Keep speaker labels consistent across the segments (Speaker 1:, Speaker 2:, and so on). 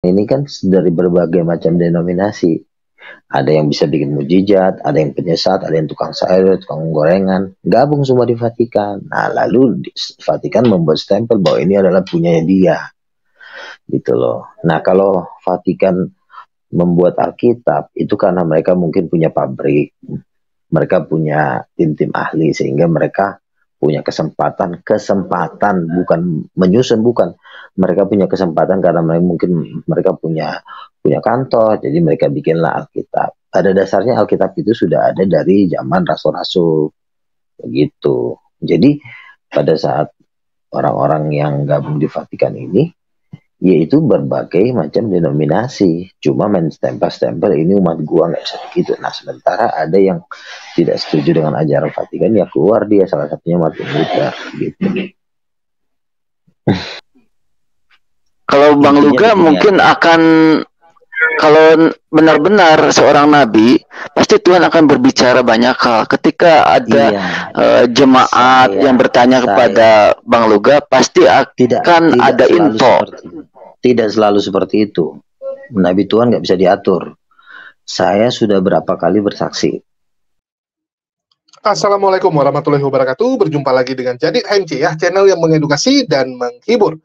Speaker 1: ini kan dari berbagai macam denominasi. Ada yang bisa bikin mujizat, ada yang penyesat, ada yang tukang sayur, tukang gorengan, gabung semua di Vatikan. Nah, lalu Vatikan membuat stempel bahwa ini adalah punyanya dia, gitu loh. Nah, kalau Vatikan membuat Alkitab itu karena mereka mungkin punya pabrik, mereka punya tim-tim ahli sehingga mereka punya kesempatan bukan menyusun, bukan, mereka punya kesempatan karena mereka mungkin mereka punya kantor, jadi mereka bikinlah Alkitab. Pada dasarnya Alkitab itu sudah ada dari zaman rasul-rasul begitu. Jadi pada saat orang-orang yang gabung di Vatikan ini, yaitu berbagai macam denominasi, cuma main stempel-stempel ini umat gua nggak bisa begitu. Nah, sementara ada yang tidak setuju dengan ajaran Vatikan, ya keluar dia, salah satunya Martin Luther gitu.
Speaker 2: Kalau Bang Luga mungkin akan, kalau benar-benar seorang nabi, pasti Tuhan akan berbicara banyak hal. Ketika ada jemaat yang bertanya kepada Bang Luga, pasti akan ada info.
Speaker 1: Tidak selalu seperti itu. Nabi Tuhan nggak bisa diatur. Saya sudah berapa kali bersaksi.
Speaker 3: Assalamualaikum warahmatullahi wabarakatuh. Berjumpa lagi dengan Jadid HMC ya, channel yang mengedukasi dan menghibur.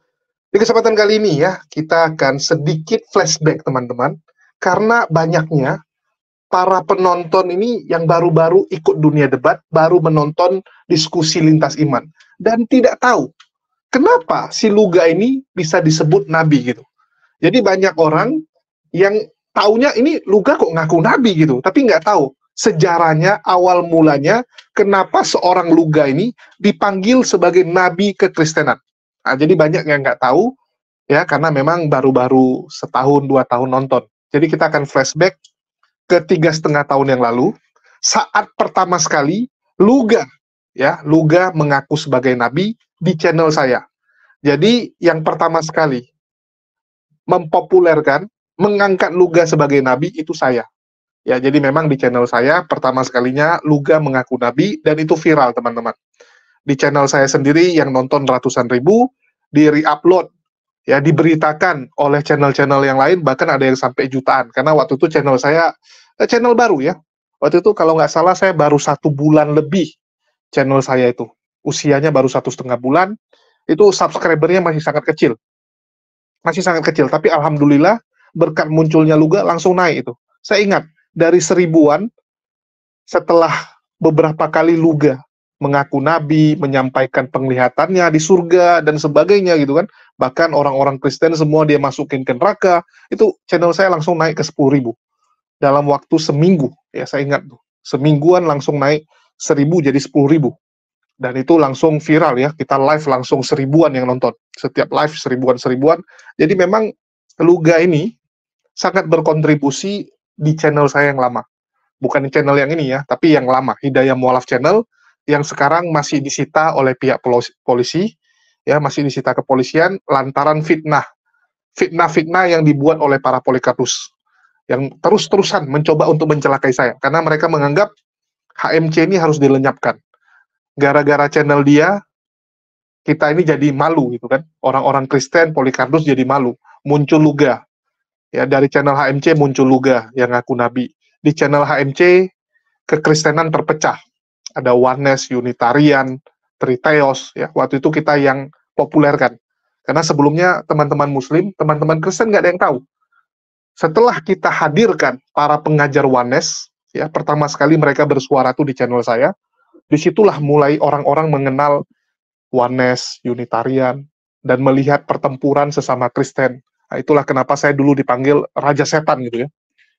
Speaker 3: Di kesempatan kali ini ya, kita akan sedikit flashback teman-teman, karena banyaknya para penonton ini yang baru-baru ikut dunia debat, baru menonton diskusi lintas iman, dan tidak tahu kenapa si Luga ini bisa disebut nabi gitu. Jadi banyak orang yang taunya ini Luga kok ngaku nabi gitu, tapi nggak tahu sejarahnya, awal mulanya, kenapa seorang Luga ini dipanggil sebagai nabi kekristenan. Nah, jadi banyak yang nggak tahu, ya, karena memang baru-baru setahun, 2 tahun nonton. Jadi kita akan flashback ke 3,5 tahun yang lalu, saat pertama sekali Luga mengaku sebagai nabi di channel saya. Jadi yang pertama sekali mempopulerkan, mengangkat Luga sebagai nabi itu saya. Ya, jadi memang di channel saya pertama sekalinya Luga mengaku nabi, dan itu viral teman-teman. Di channel saya sendiri yang nonton ratusan ribu, di re-upload, ya, diberitakan oleh channel-channel yang lain, bahkan ada yang sampai jutaan, karena waktu itu channel saya channel baru ya. Waktu itu kalau nggak salah saya baru 1 bulan lebih channel saya itu, usianya baru 1,5 bulan, itu subscribernya masih sangat kecil, tapi alhamdulillah berkat munculnya Luga langsung naik itu. Saya ingat dari 1000-an, setelah beberapa kali Luga mengaku nabi, menyampaikan penglihatannya di surga dan sebagainya gitu kan, bahkan orang-orang Kristen semua dia masukin ke neraka, itu channel saya langsung naik ke 10.000 dalam waktu seminggu. Ya, saya ingat tuh, semingguan langsung naik 1.000 jadi 10.000, dan itu langsung viral ya, kita live langsung 1000-an yang nonton, setiap live 1000-an. Jadi memang Luga ini sangat berkontribusi di channel saya yang lama, bukan di channel yang ini ya, tapi yang lama, Hidayah Mualaf Channel, yang sekarang masih disita oleh pihak polisi, ya, masih disita kepolisian lantaran fitnah yang dibuat oleh para Polikarpus, yang terus-terusan mencoba untuk mencelakai saya, karena mereka menganggap HMC ini harus dilenyapkan. Gara-gara channel dia, kita ini jadi malu gitu kan, orang-orang Kristen, Polikarpus jadi malu, muncul Luga. Ya, dari channel HMC muncul Luga yang ngaku nabi. Di channel HMC, kekristenan terpecah. Ada Oneness, Unitarian, Triteos, ya, waktu itu kita yang populerkan. Karena sebelumnya teman-teman Muslim, teman-teman Kristen nggak ada yang tahu. Setelah kita hadirkan para pengajar Oneness, ya, pertama sekali mereka bersuara tuh di channel saya, disitulah mulai orang-orang mengenal Oneness, Unitarian, dan melihat pertempuran sesama Kristen. Nah, itulah kenapa saya dulu dipanggil Raja Setan gitu ya.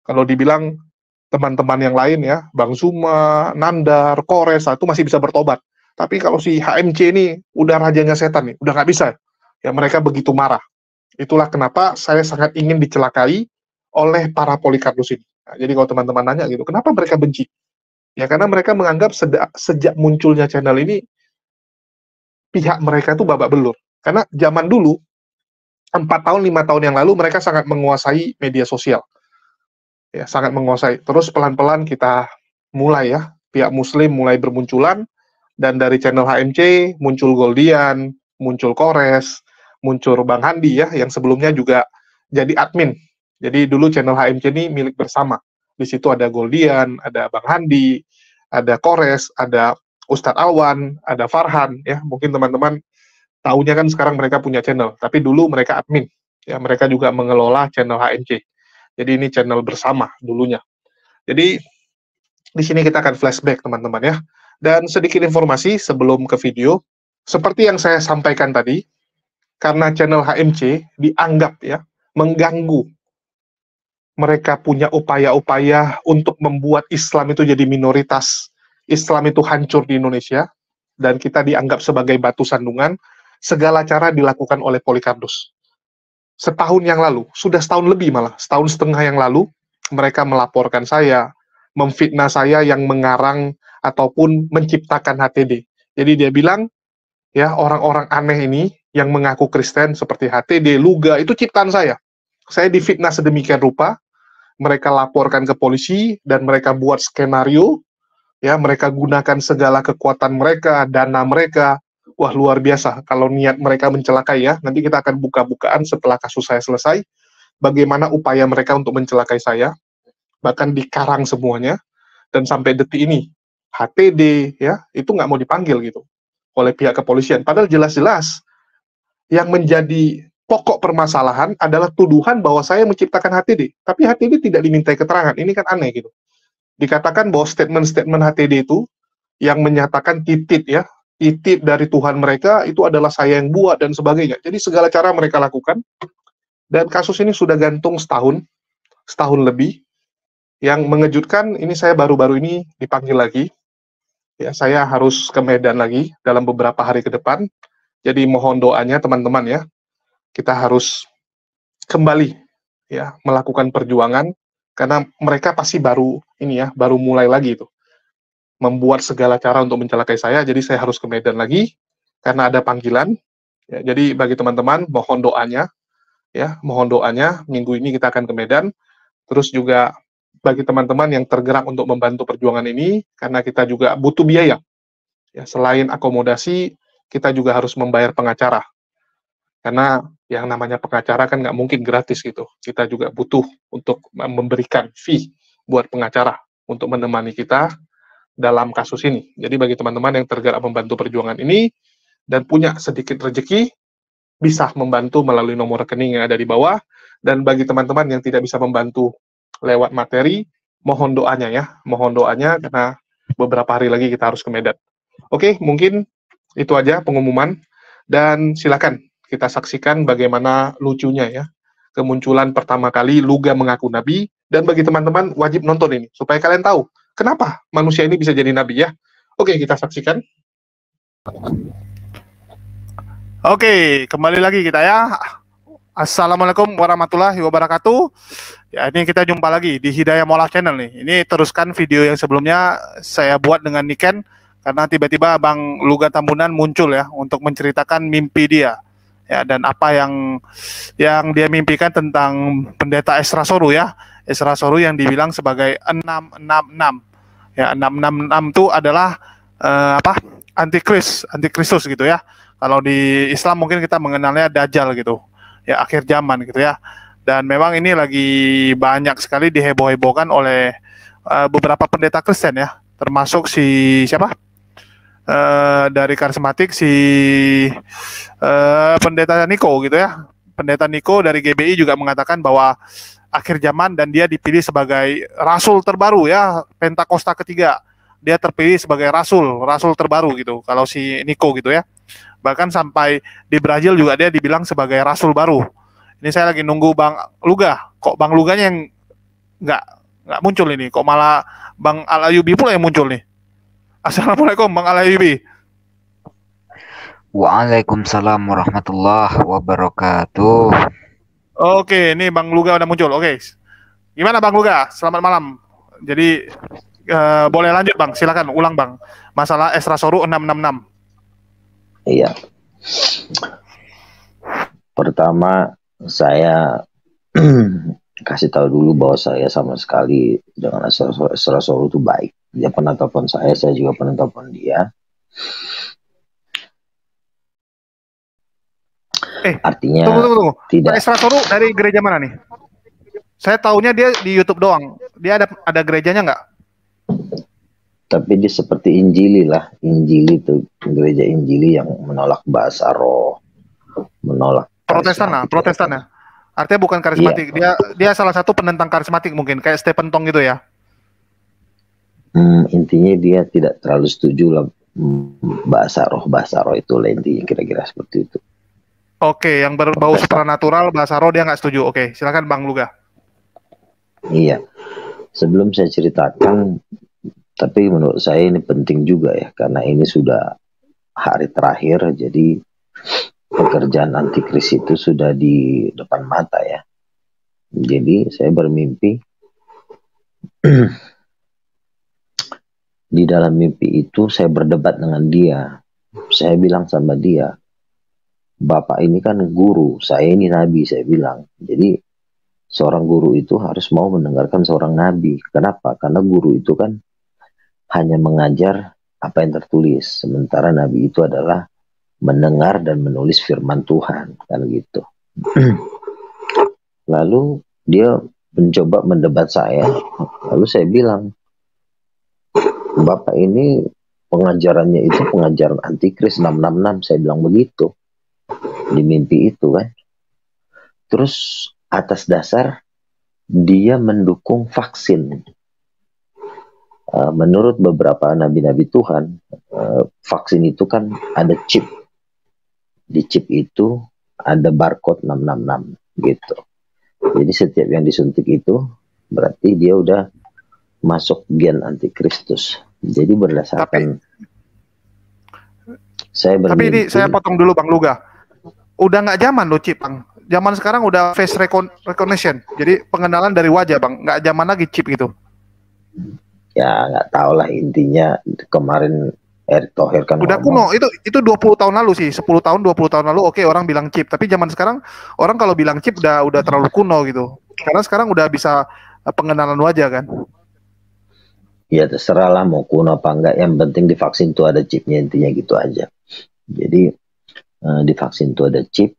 Speaker 3: Kalau dibilang teman-teman yang lain ya, Bang Zuma, Nandar, Kores, itu masih bisa bertobat. Tapi kalau si HMC ini udah rajanya setan nih, udah nggak bisa. Ya, mereka begitu marah. Itulah kenapa saya sangat ingin dicelakai oleh para Polikarpus ini. Nah, jadi kalau teman-teman nanya gitu, kenapa mereka benci? Ya, karena mereka menganggap sejak munculnya channel ini, pihak mereka itu babak belur. Karena zaman dulu, 4 tahun, 5 tahun yang lalu, mereka sangat menguasai media sosial. Ya, sangat menguasai. Terus pelan-pelan kita mulai ya, pihak Muslim mulai bermunculan, dan dari channel HMC muncul Goldian, muncul Kores, muncul Bang Handi ya, yang sebelumnya juga jadi admin. Jadi dulu channel HMC ini milik bersama. Di situ ada Goldian, ada Bang Handi, ada Kores, ada Ustadz Awan, ada Farhan, ya mungkin teman-teman tahunya kan sekarang mereka punya channel, tapi dulu mereka admin, ya mereka juga mengelola channel HMC. Jadi ini channel bersama dulunya. Jadi di sini kita akan flashback teman-teman ya. Dan sedikit informasi sebelum ke video, seperti yang saya sampaikan tadi, karena channel HMC dianggap ya mengganggu. Mereka punya upaya-upaya untuk membuat Islam itu jadi minoritas, Islam itu hancur di Indonesia, dan kita dianggap sebagai batu sandungan. Segala cara dilakukan oleh Polikarpus. Setahun yang lalu, sudah setahun lebih malah, setahun setengah yang lalu, mereka melaporkan saya, memfitnah saya yang mengarang ataupun menciptakan HTD. Jadi dia bilang, ya orang-orang aneh ini yang mengaku Kristen seperti HTD, Luga, itu ciptaan saya. Saya difitnah sedemikian rupa, mereka laporkan ke polisi dan mereka buat skenario, ya mereka gunakan segala kekuatan mereka, dana mereka. Wah luar biasa kalau niat mereka mencelakai ya. Nanti kita akan buka-bukaan setelah kasus saya selesai, bagaimana upaya mereka untuk mencelakai saya, bahkan dikarang semuanya, dan sampai detik ini HTD ya itu nggak mau dipanggil gitu oleh pihak kepolisian. Padahal jelas-jelas yang menjadi pokok permasalahan adalah tuduhan bahwa saya menciptakan HTD, tapi HTD tidak dimintai keterangan. Ini kan aneh gitu. Dikatakan bahwa statement-statement HTD itu yang menyatakan titip ya, titip dari Tuhan mereka itu adalah saya yang buat dan sebagainya. Jadi segala cara mereka lakukan, dan kasus ini sudah gantung setahun lebih. Yang mengejutkan ini saya baru-baru ini dipanggil lagi. Ya, saya harus ke Medan lagi dalam beberapa hari ke depan. Jadi mohon doanya teman-teman ya. Kita harus kembali ya melakukan perjuangan karena mereka pasti baru ini ya, baru mulai lagi itu membuat segala cara untuk mencelakai saya. Jadi saya harus ke Medan lagi karena ada panggilan. Ya, jadi bagi teman-teman mohon doanya ya, mohon doanya minggu ini kita akan ke Medan. Terus juga bagi teman-teman yang tergerak untuk membantu perjuangan ini, karena kita juga butuh biaya. Ya, selain akomodasi, kita juga harus membayar pengacara. Karena yang namanya pengacara kan nggak mungkin gratis gitu. Kita juga butuh untuk memberikan fee buat pengacara untuk menemani kita dalam kasus ini. Jadi bagi teman-teman yang tergerak membantu perjuangan ini dan punya sedikit rezeki, bisa membantu melalui nomor rekening yang ada di bawah. Dan bagi teman-teman yang tidak bisa membantu lewat materi, mohon doanya ya, mohon doanya karena beberapa hari lagi kita harus ke Medan. Oke, mungkin itu aja pengumuman, dan silakan kita saksikan bagaimana lucunya ya, kemunculan pertama kali Luga mengaku nabi, dan bagi teman-teman wajib nonton ini, supaya kalian tahu, kenapa manusia ini bisa jadi nabi ya. Oke, kita saksikan.
Speaker 4: Oke, kembali lagi kita ya. Assalamualaikum warahmatullahi wabarakatuh. Ya, ini kita jumpa lagi di Hidayah Mola Channel nih. Ini teruskan video yang sebelumnya saya buat dengan Niken, karena tiba-tiba Bang Luga Tambunan muncul ya untuk menceritakan mimpi dia. Ya, dan apa yang dia mimpikan tentang pendeta Esra Soru ya. Esra Soru yang dibilang sebagai 666. Ya, 666 itu adalah antikristus gitu ya. Kalau di Islam mungkin kita mengenalnya Dajjal gitu. Ya, akhir zaman gitu ya. Dan memang ini lagi banyak sekali diheboh-hebohkan oleh beberapa pendeta Kristen ya, termasuk si siapa? Dari karismatik si pendeta Niko gitu ya. Pendeta Niko dari GBI juga mengatakan bahwa akhir zaman dan dia dipilih sebagai rasul terbaru ya, Pentakosta ketiga. Dia terpilih sebagai rasul terbaru gitu. Kalau si Niko gitu ya. Bahkan sampai di Brazil juga dia dibilang sebagai rasul baru. Ini saya lagi nunggu Bang Luga. Kok Bang Luganya yang nggak muncul ini? Kok malah Bang Al-Ayubi pula yang muncul nih? Assalamualaikum Bang Al-Ayubi.
Speaker 5: Waalaikumsalam warahmatullahi wabarakatuh.
Speaker 4: Oke, ini Bang Luga udah muncul. Oke, gimana Bang Luga? Selamat malam. Jadi boleh lanjut Bang, silakan ulang Bang. Masalah Esra Soru 666.
Speaker 1: Iya. Pertama saya kasih tahu dulu bahwa saya sama sekali dengan Esra Soru itu baik. Dia pernah telepon saya juga pernah telepon dia. Artinya
Speaker 4: tunggu.
Speaker 1: tidak.
Speaker 4: Pak Esra Soru dari gereja mana nih? Saya taunya dia di YouTube doang. Dia ada gerejanya nggak?
Speaker 1: Tapi dia seperti Injili lah. Injili itu gereja Injili yang menolak bahasa roh, menolak
Speaker 4: Protestan lah, Protestan ya. Artinya bukan karismatik.
Speaker 1: Iya.
Speaker 4: Dia salah satu penentang karismatik mungkin, kayak Stephen Tong gitu ya.
Speaker 1: Intinya dia tidak terlalu setuju lah bahasa roh itu lah intinya, kira-kira seperti itu.
Speaker 4: Oke, yang berbau supranatural, bahasa roh dia nggak setuju. Oke, silakan Bang Luga.
Speaker 1: Iya, sebelum saya ceritakan, tapi menurut saya ini penting juga ya, karena ini sudah hari terakhir, jadi pekerjaan antikris itu sudah di depan mata ya. Jadi saya bermimpi, di dalam mimpi itu saya berdebat dengan dia. Saya bilang sama dia, Bapak ini kan guru, saya ini nabi, saya bilang. Jadi seorang guru itu harus mau mendengarkan seorang nabi. Kenapa? Karena guru itu kan hanya mengajar apa yang tertulis, sementara nabi itu adalah mendengar dan menulis firman Tuhan, kan gitu. Lalu dia mencoba mendebat saya, lalu saya bilang, Bapak ini pengajarannya itu pengajaran antikris 666, saya bilang begitu di mimpi itu kan. Terus atas dasar dia mendukung vaksin. Menurut beberapa nabi-nabi Tuhan, vaksin itu kan ada chip. Di chip itu ada barcode 666 gitu. Jadi setiap yang disuntik itu berarti dia udah masuk gen antikristus. Jadi berdasarkan
Speaker 4: tapi ini saya potong dulu Bang Luga. Udah nggak zaman loh chip Bang. Zaman sekarang udah face recognition. Jadi pengenalan dari wajah Bang. Nggak zaman lagi chip gitu.
Speaker 1: Ya nggak tahu lah, intinya kemarin Erick Thohir kan
Speaker 4: udah
Speaker 1: ngomong,
Speaker 4: kuno. Itu 20 tahun lalu sih. 10 tahun 20 tahun lalu oke, orang bilang chip. Tapi zaman sekarang orang kalau bilang chip udah terlalu kuno gitu. Karena sekarang udah bisa pengenalan wajah kan.
Speaker 1: Ya terserah lah mau kuno apa enggak, yang penting di vaksin itu ada chipnya, intinya gitu aja. Jadi di vaksin itu ada chip,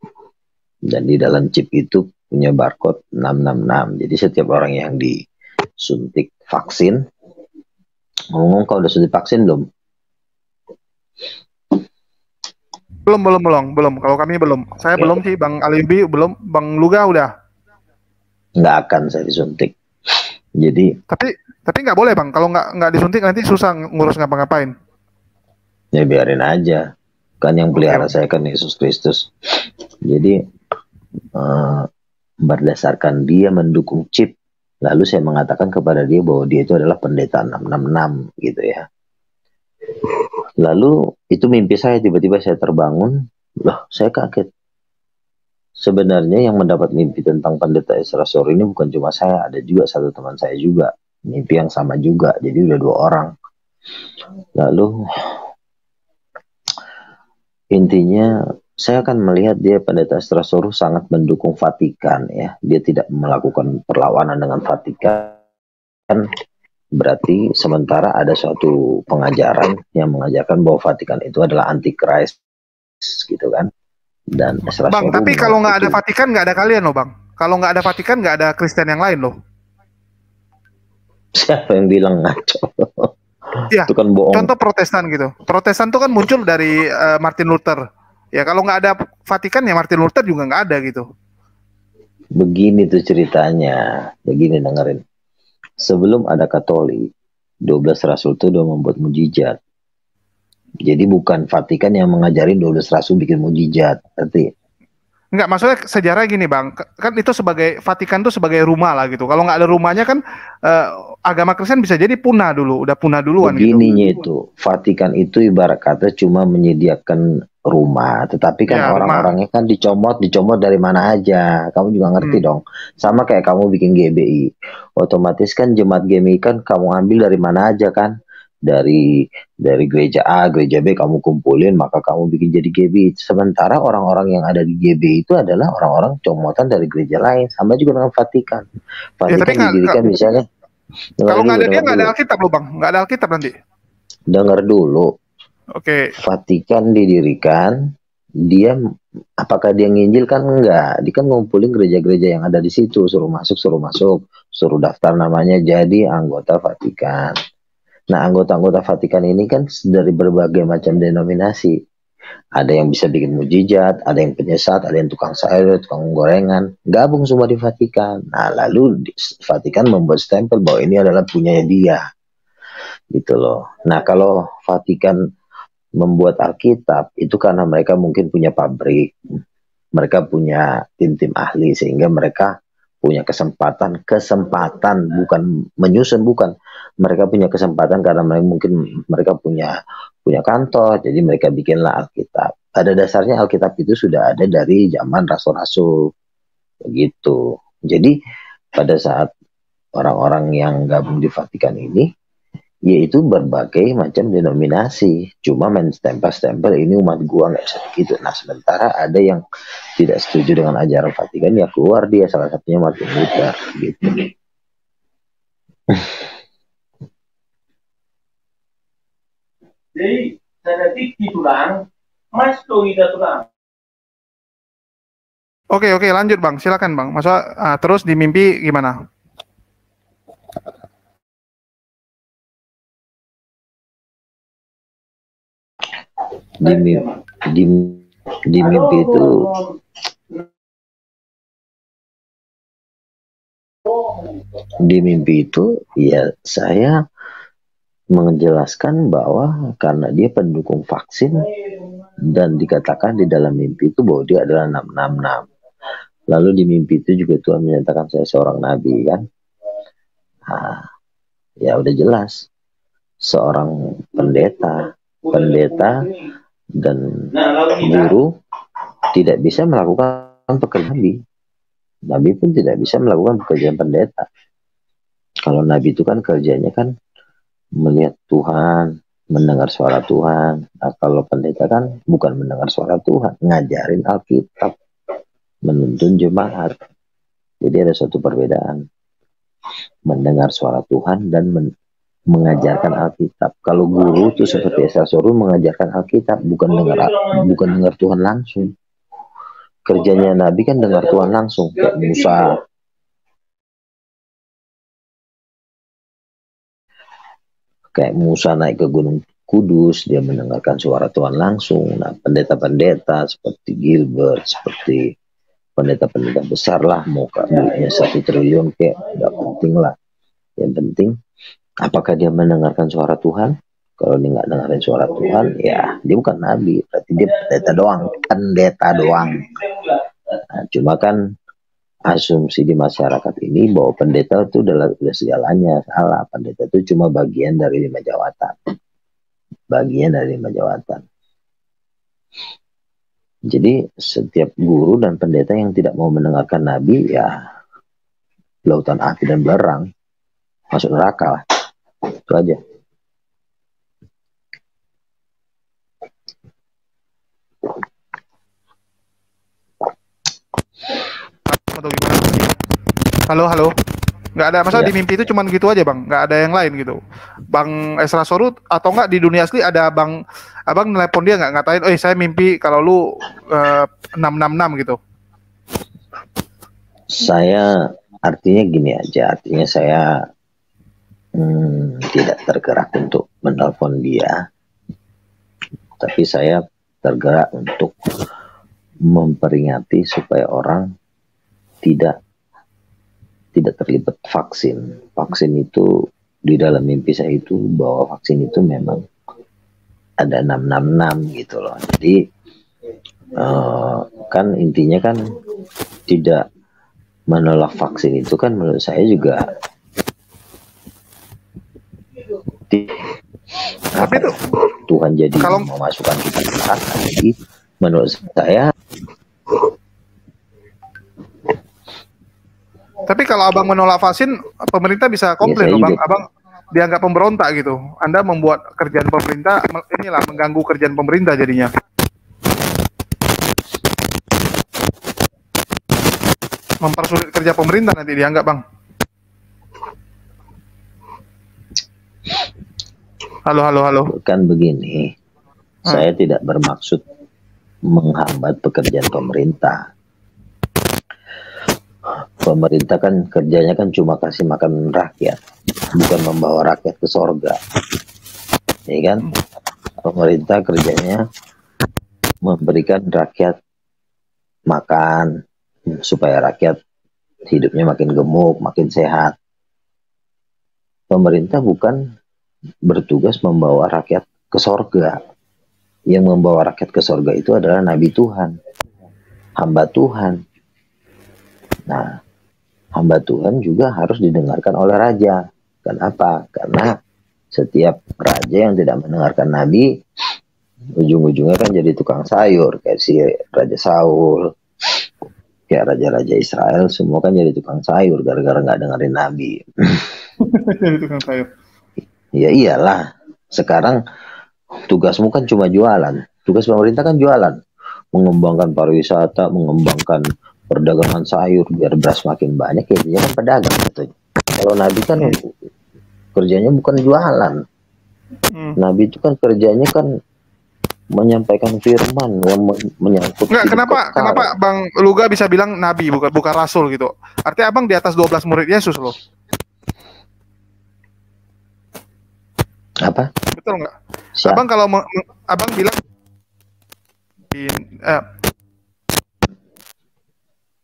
Speaker 1: dan di dalam chip itu punya barcode 666. Jadi setiap orang yang disuntik vaksin, ngomong kau udah suntik vaksin belum?
Speaker 4: Belum. Kalau kami belum. Saya belum sih, Bang Alibi belum. Bang Luga udah.
Speaker 1: Nggak akan saya disuntik. Jadi.
Speaker 4: Tapi nggak boleh Bang. Kalau nggak disuntik nanti susah ngurus ngapa-ngapain.
Speaker 1: Ya biarin aja. Kan yang pelihara saya kan Yesus Kristus. Jadi berdasarkan dia mendukung chip, lalu saya mengatakan kepada dia bahwa dia itu adalah pendeta 666 gitu ya. Lalu itu mimpi saya, tiba-tiba saya terbangun, loh saya kaget. Sebenarnya yang mendapat mimpi tentang pendeta Esra Soru ini bukan cuma saya, ada juga satu teman saya juga, mimpi yang sama juga, jadi udah 2 orang. Lalu intinya saya akan melihat dia pendeta Esra Soru sangat mendukung Vatikan ya, dia tidak melakukan perlawanan dengan Vatikan. Berarti sementara ada suatu pengajaran yang mengajarkan bahwa Vatikan itu adalah antikris gitu kan. Dan Esra
Speaker 4: Bang,
Speaker 1: Soru
Speaker 4: tapi kalau nggak ada Vatikan nggak ada kalian loh Bang. Kalau nggak ada Vatikan nggak ada Kristen yang lain loh.
Speaker 1: Siapa yang bilang ngaco?
Speaker 4: Ya,
Speaker 1: itu kan bohong.
Speaker 4: Contoh Protestan gitu. Protestan itu kan muncul dari Martin Luther. Ya kalau nggak ada Vatikan ya Martin Luther juga nggak ada gitu.
Speaker 1: Begini tuh ceritanya. Begini dengerin. Sebelum ada Katolik, 12 rasul itu udah membuat mujizat. Jadi bukan Vatikan yang mengajarin 12 rasul bikin mujizat. Berarti
Speaker 4: Enggak, maksudnya sejarah gini Bang, kan itu sebagai Vatikan itu sebagai rumah lah gitu. Kalau nggak ada rumahnya kan agama Kristen bisa jadi punah dulu, udah punah duluan.
Speaker 1: Begininya gitu. Itu Vatikan itu ibarat kata cuma menyediakan rumah, tetapi kan ya, orang-orangnya kan dicomot dari mana aja. Kamu juga ngerti dong. Sama kayak kamu bikin GBI, otomatis kan jemaat GBI kan kamu ambil dari mana aja kan. Dari gereja A, gereja B kamu kumpulin, maka kamu bikin jadi GBI. Sementara orang-orang yang ada di GBI itu adalah orang-orang comotan dari gereja lain. Sama juga dengan Vatikan. Vatikan ya, didirikan misalnya.
Speaker 4: Kalau nggak ada dia nggak ada Alkitab loh Bang, nggak ada Alkitab nanti.
Speaker 1: Dengar dulu.
Speaker 4: Oke.
Speaker 1: Vatikan didirikan dia apakah dia nginjil? Kan enggak, dia kan ngumpulin gereja-gereja yang ada di situ, suruh masuk, suruh daftar namanya jadi anggota Vatikan. Nah, anggota-anggota Vatikan ini kan dari berbagai macam denominasi. Ada yang bisa bikin mujizat, ada yang penyesat, ada yang tukang sayur, tukang gorengan, gabung semua di Vatikan. Nah, lalu Vatikan membuat stempel bahwa ini adalah punyanya dia, gitu loh. Nah, kalau Vatikan membuat Alkitab itu karena mereka mungkin punya pabrik, mereka punya tim-tim ahli sehingga mereka punya kesempatan bukan menyusun, bukan, mereka punya kesempatan karena mereka mungkin mereka punya kantor, jadi mereka bikinlah Alkitab. Pada dasarnya Alkitab itu sudah ada dari zaman rasul-rasul begitu. Jadi pada saat orang-orang yang gabung di Vatikan ini yaitu berbagai macam denominasi, cuma main stempel-stempel ini umat gua nggak bisa begitu. Nah, sementara ada yang tidak setuju dengan ajaran Vatikan, ya keluar dia, salah satunya Martin Luther gitu.
Speaker 6: Jadi saya tulang, mas tuh ida tulang.
Speaker 4: Oke, lanjut Bang, silakan Bang. Masa terus di mimpi gimana?
Speaker 1: Di mimpi itu ya saya menjelaskan bahwa karena dia pendukung vaksin dan dikatakan di dalam mimpi itu bahwa dia adalah 666. Lalu di mimpi itu juga Tuhan menyatakan saya seorang nabi kan. Nah, ya udah jelas seorang pendeta dan guru tidak bisa melakukan pekerjaan nabi. Nabi pun tidak bisa melakukan pekerjaan pendeta. Kalau nabi itu kan kerjanya kan melihat Tuhan, mendengar suara Tuhan. Nah, kalau pendeta kan bukan mendengar suara Tuhan, ngajarin Alkitab, menuntun jemaat. Jadi ada suatu perbedaan. Mendengar suara Tuhan dan mengajarkan Alkitab. Kalau guru itu seperti Esa Sorun mengajarkan Alkitab, bukan dengar Tuhan langsung. Kerjanya Nabi kan dengar Tuhan langsung, kayak Musa. Kayak Musa naik ke Gunung Kudus, dia mendengarkan suara Tuhan langsung. Nah, pendeta-pendeta seperti Gilbert, seperti pendeta-pendeta besar lah, mau duitnya 1 triliun kayak, gak penting lah. Yang penting, apakah dia mendengarkan suara Tuhan? Kalau dia nggak dengerin suara Tuhan, ya dia bukan nabi, berarti dia pendeta doang. Nah, cuma kan asumsi di masyarakat ini bahwa pendeta itu adalah segalanya. Salah, pendeta itu cuma bagian dari 5 jawatan. Jadi setiap guru dan pendeta yang tidak mau mendengarkan nabi, ya lautan api dan belerang, masuk neraka lah. Itu aja.
Speaker 4: Atau gimana? Halo. Nggak ada, masa di mimpi itu cuman gitu aja Bang? Nggak ada yang lain gitu? Bang Esra Sorut atau nggak di dunia asli ada abang nelpon dia nggak, ngatain, saya mimpi kalau lu 666 gitu?
Speaker 1: Saya artinya gini aja, saya tidak tergerak untuk menelpon dia, tapi saya tergerak untuk memperingati supaya orang tidak terlibat vaksin. Vaksin itu di dalam mimpi saya itu bahwa vaksin itu memang ada 666 gitu loh. Jadi kan intinya kan tidak menolak vaksin itu kan menurut saya juga tapi itu Tuhan jadi kalau memasukkan kita ke neraka. Jadi menurut saya.
Speaker 4: Tapi kalau abang menolak vaksin, pemerintah bisa komplain loh bang, abang dianggap pemberontak gitu. Anda membuat kerjaan pemerintah, inilah mengganggu kerjaan pemerintah jadinya. Mempersulit kerja pemerintah nanti dianggap bang. Halo.
Speaker 1: Kan begini, saya tidak bermaksud menghambat pekerjaan pemerintah. Pemerintah kan kerjanya kan cuma kasih makan rakyat, bukan membawa rakyat ke sorga, ya kan? Pemerintah kerjanya memberikan rakyat makan supaya rakyat hidupnya makin gemuk, makin sehat. Pemerintah bukan bertugas membawa rakyat ke sorga. Yang membawa rakyat ke sorga itu adalah Nabi Tuhan, hamba Tuhan. Nah, hamba Tuhan juga harus didengarkan oleh raja. Kenapa? Karena setiap raja yang tidak mendengarkan Nabi, ujung-ujungnya kan jadi tukang sayur. Kayak si Raja Saul, kayak raja-raja Israel, semua kan jadi tukang sayur gara-gara nggak dengerin Nabi.
Speaker 4: Jadi tukang sayur.
Speaker 1: Ya iyalah, sekarang tugasmu kan cuma jualan. Tugas pemerintah kan jualan, mengembangkan pariwisata, mengembangkan perdagangan sayur biar beras makin banyak. Ya dia kan pedagang gitu. Kalau Nabi kan kerjanya bukan jualan. Nabi itu kan kerjanya kan menyampaikan firman, menyangkut.
Speaker 4: Kenapa Bang Luga bisa bilang Nabi bukan Rasul gitu? Artinya Abang di atas 12 murid Yesus loh.
Speaker 1: Apa?
Speaker 4: Betul nggak? Abang kalau Abang bilang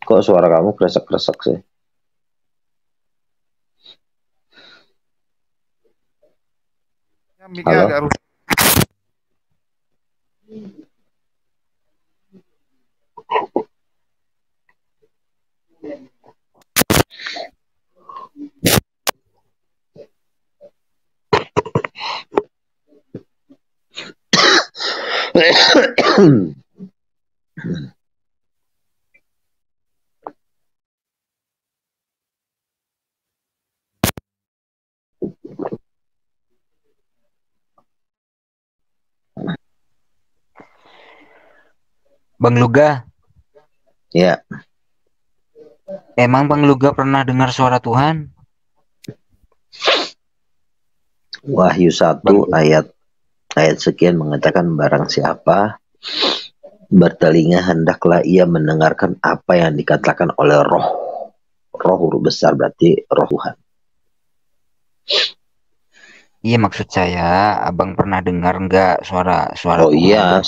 Speaker 1: kok suara kamu kresek-kresek sih?
Speaker 4: Mic-nya agak rusak.
Speaker 5: Bang Luga.
Speaker 1: Ya.
Speaker 5: Emang Bang Luga pernah dengar suara Tuhan?
Speaker 1: Wahyu 1 ayat sekian mengatakan, barang siapa bertelinga hendaklah ia mendengarkan apa yang dikatakan oleh roh. Roh huruf besar berarti roh Tuhan.
Speaker 5: Iya, maksud saya Abang pernah dengar nggak suara
Speaker 1: Oh
Speaker 5: Tuhan?
Speaker 1: iya,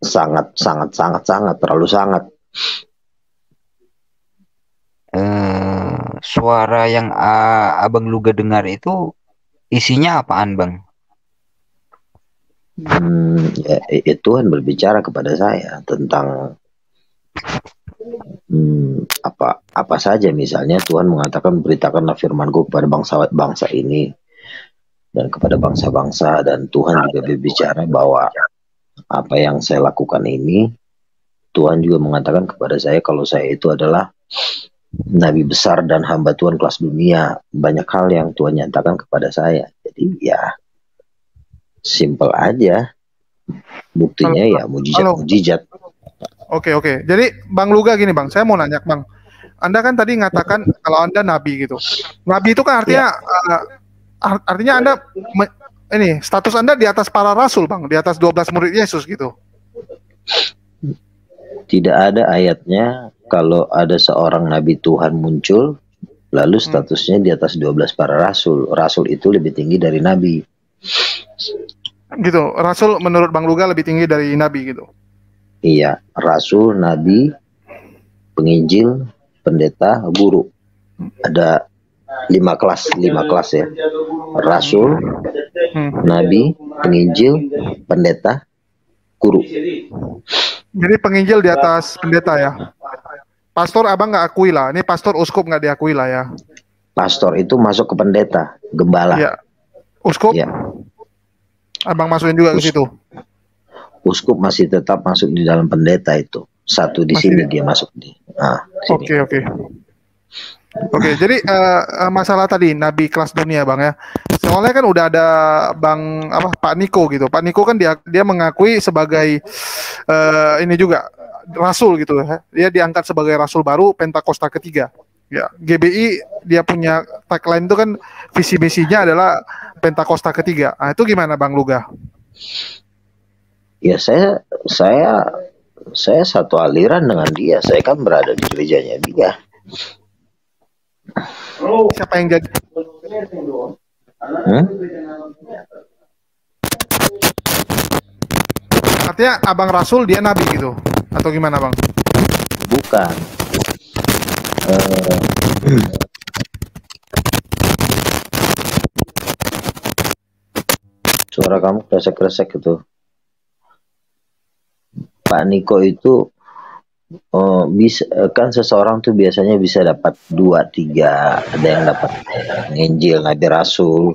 Speaker 1: sangat terlalu sangat.
Speaker 5: Suara yang Abang Luga dengar itu isinya apaan, Bang?
Speaker 1: Ya, Tuhan berbicara kepada saya tentang apa saja. Misalnya Tuhan mengatakan, beritakanlah firman-Ku kepada bangsa ini dan kepada bangsa-bangsa, dan Tuhan juga berbicara bahwa apa yang saya lakukan ini, Tuhan juga mengatakan kepada saya kalau saya itu adalah Nabi besar dan hamba Tuhan kelas dunia. Banyak hal yang Tuhan nyatakan kepada saya. Jadi ya simple aja. Buktinya ya mujizat-mujizat.
Speaker 4: Oke. Jadi Bang Luga gini Bang, saya mau nanya Bang. Anda kan tadi ngatakan kalau Anda Nabi gitu. Nabi itu kan artinya artinya Anda ini status Anda di atas para rasul Bang, di atas 12 murid Yesus gitu.
Speaker 1: Tidak ada ayatnya kalau ada seorang Nabi Tuhan muncul lalu statusnya di atas 12 para rasul. Rasul itu lebih tinggi dari Nabi.
Speaker 4: Gitu, Rasul menurut Bang Luga lebih tinggi dari Nabi gitu.
Speaker 1: Iya, Rasul, Nabi, Penginjil, Pendeta, Guru. Ada 5 kelas ya. Rasul, Nabi, Penginjil, Pendeta, Guru.
Speaker 4: Jadi penginjil di atas pendeta ya. Pastor Abang nggak akui lah. Ini pastor uskup nggak diakui lah ya.
Speaker 1: Pastor itu masuk ke pendeta, gembala.
Speaker 4: Iya. Uskup?
Speaker 1: Ya.
Speaker 4: Abang masukin juga ke situ.
Speaker 1: Uskup masih tetap masuk di dalam pendeta itu. Satu di sini dia masuk di.
Speaker 4: Oke, jadi masalah tadi Nabi kelas dunia Bang ya. Soalnya kan udah ada Pak Niko gitu. Pak Niko kan dia mengakui sebagai ini juga rasul gitu ya. Dia diangkat sebagai rasul baru Pentakosta ketiga. Ya, GBI dia punya tagline itu kan visi misinya adalah Pentakosta ketiga. Nah, itu gimana Bang Luga?
Speaker 1: Ya saya satu aliran dengan dia. Saya kan berada di gerejanya dia.
Speaker 4: Siapa yang jadi? Artinya abang Rasul dia nabi gitu atau gimana bang?
Speaker 1: Bukan. Suara kamu kresek-kresek gitu. Pak Niko itu bisa kan, seseorang tuh biasanya bisa dapat 2-3, ada yang dapat Injil Nabi Rasul,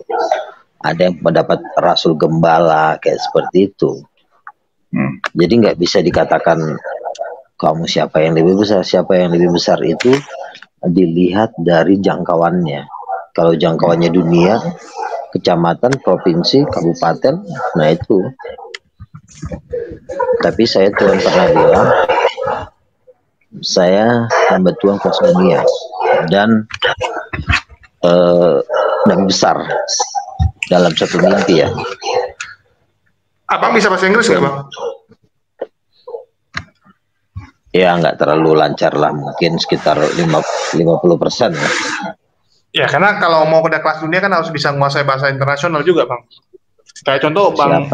Speaker 1: ada yang mendapat Rasul Gembala kayak seperti itu. Jadi nggak bisa dikatakan kamu siapa yang lebih besar. Siapa yang lebih besar itu dilihat dari jangkauannya. Kalau jangkauannya dunia, kecamatan, provinsi, kabupaten, nah itu. Tapi saya Tuhan pernah bilang, saya hamba Tuhan kelas dunia dan besar dalam satu mimpi ya.
Speaker 3: Abang bisa bahasa Inggris nggak bang?
Speaker 1: Ya nggak terlalu lancar lah, mungkin sekitar 50% ya.
Speaker 3: Ya karena kalau mau ke kelas dunia kan harus bisa menguasai bahasa internasional juga bang. Kayak contoh bang.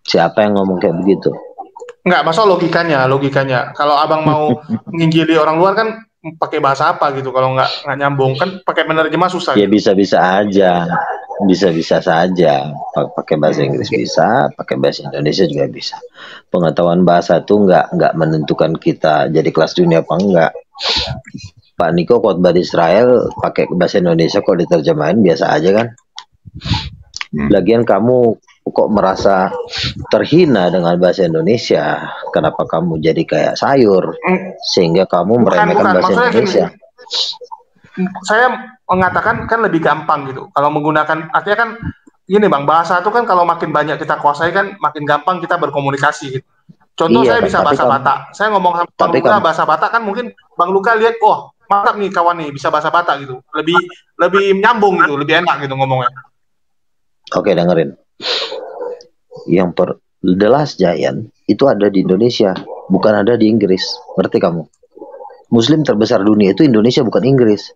Speaker 1: Siapa yang ngomong kayak begitu?
Speaker 3: Enggak, masalah logikanya. Kalau abang mau nginjili orang luar kan pakai bahasa apa gitu? Kalau nggak nyambung kan pakai penerjemah susah.
Speaker 1: Ya gitu. Bisa saja. Pakai bahasa Inggris bisa, pakai bahasa Indonesia juga bisa. Pengetahuan bahasa tuh nggak menentukan kita jadi kelas dunia apa enggak. Pak Niko khotbah di Israel pakai bahasa Indonesia, kok diterjemahin biasa aja kan. Lagian kamu kok merasa terhina dengan bahasa Indonesia? Kenapa kamu jadi kayak sayur sehingga kamu meremehkan bahasa Indonesia?
Speaker 3: Saya mengatakan kan lebih gampang gitu. Kalau menggunakan, artinya kan gini bang, bahasa itu kan kalau makin banyak kita kuasai kan makin gampang kita berkomunikasi gitu. Contoh saya bisa bahasa Batak. Saya ngomong sama Bang Luka bahasa Batak kan mungkin Bang Luka lihat, oh mantap nih kawan nih bisa bahasa Batak gitu. Lebih nyambung gitu, lebih enak gitu ngomongnya.
Speaker 1: Oke, dengerin. Yang The Last Giant itu ada di Indonesia, bukan ada di Inggris. Ngerti kamu? Muslim terbesar dunia itu Indonesia, bukan Inggris.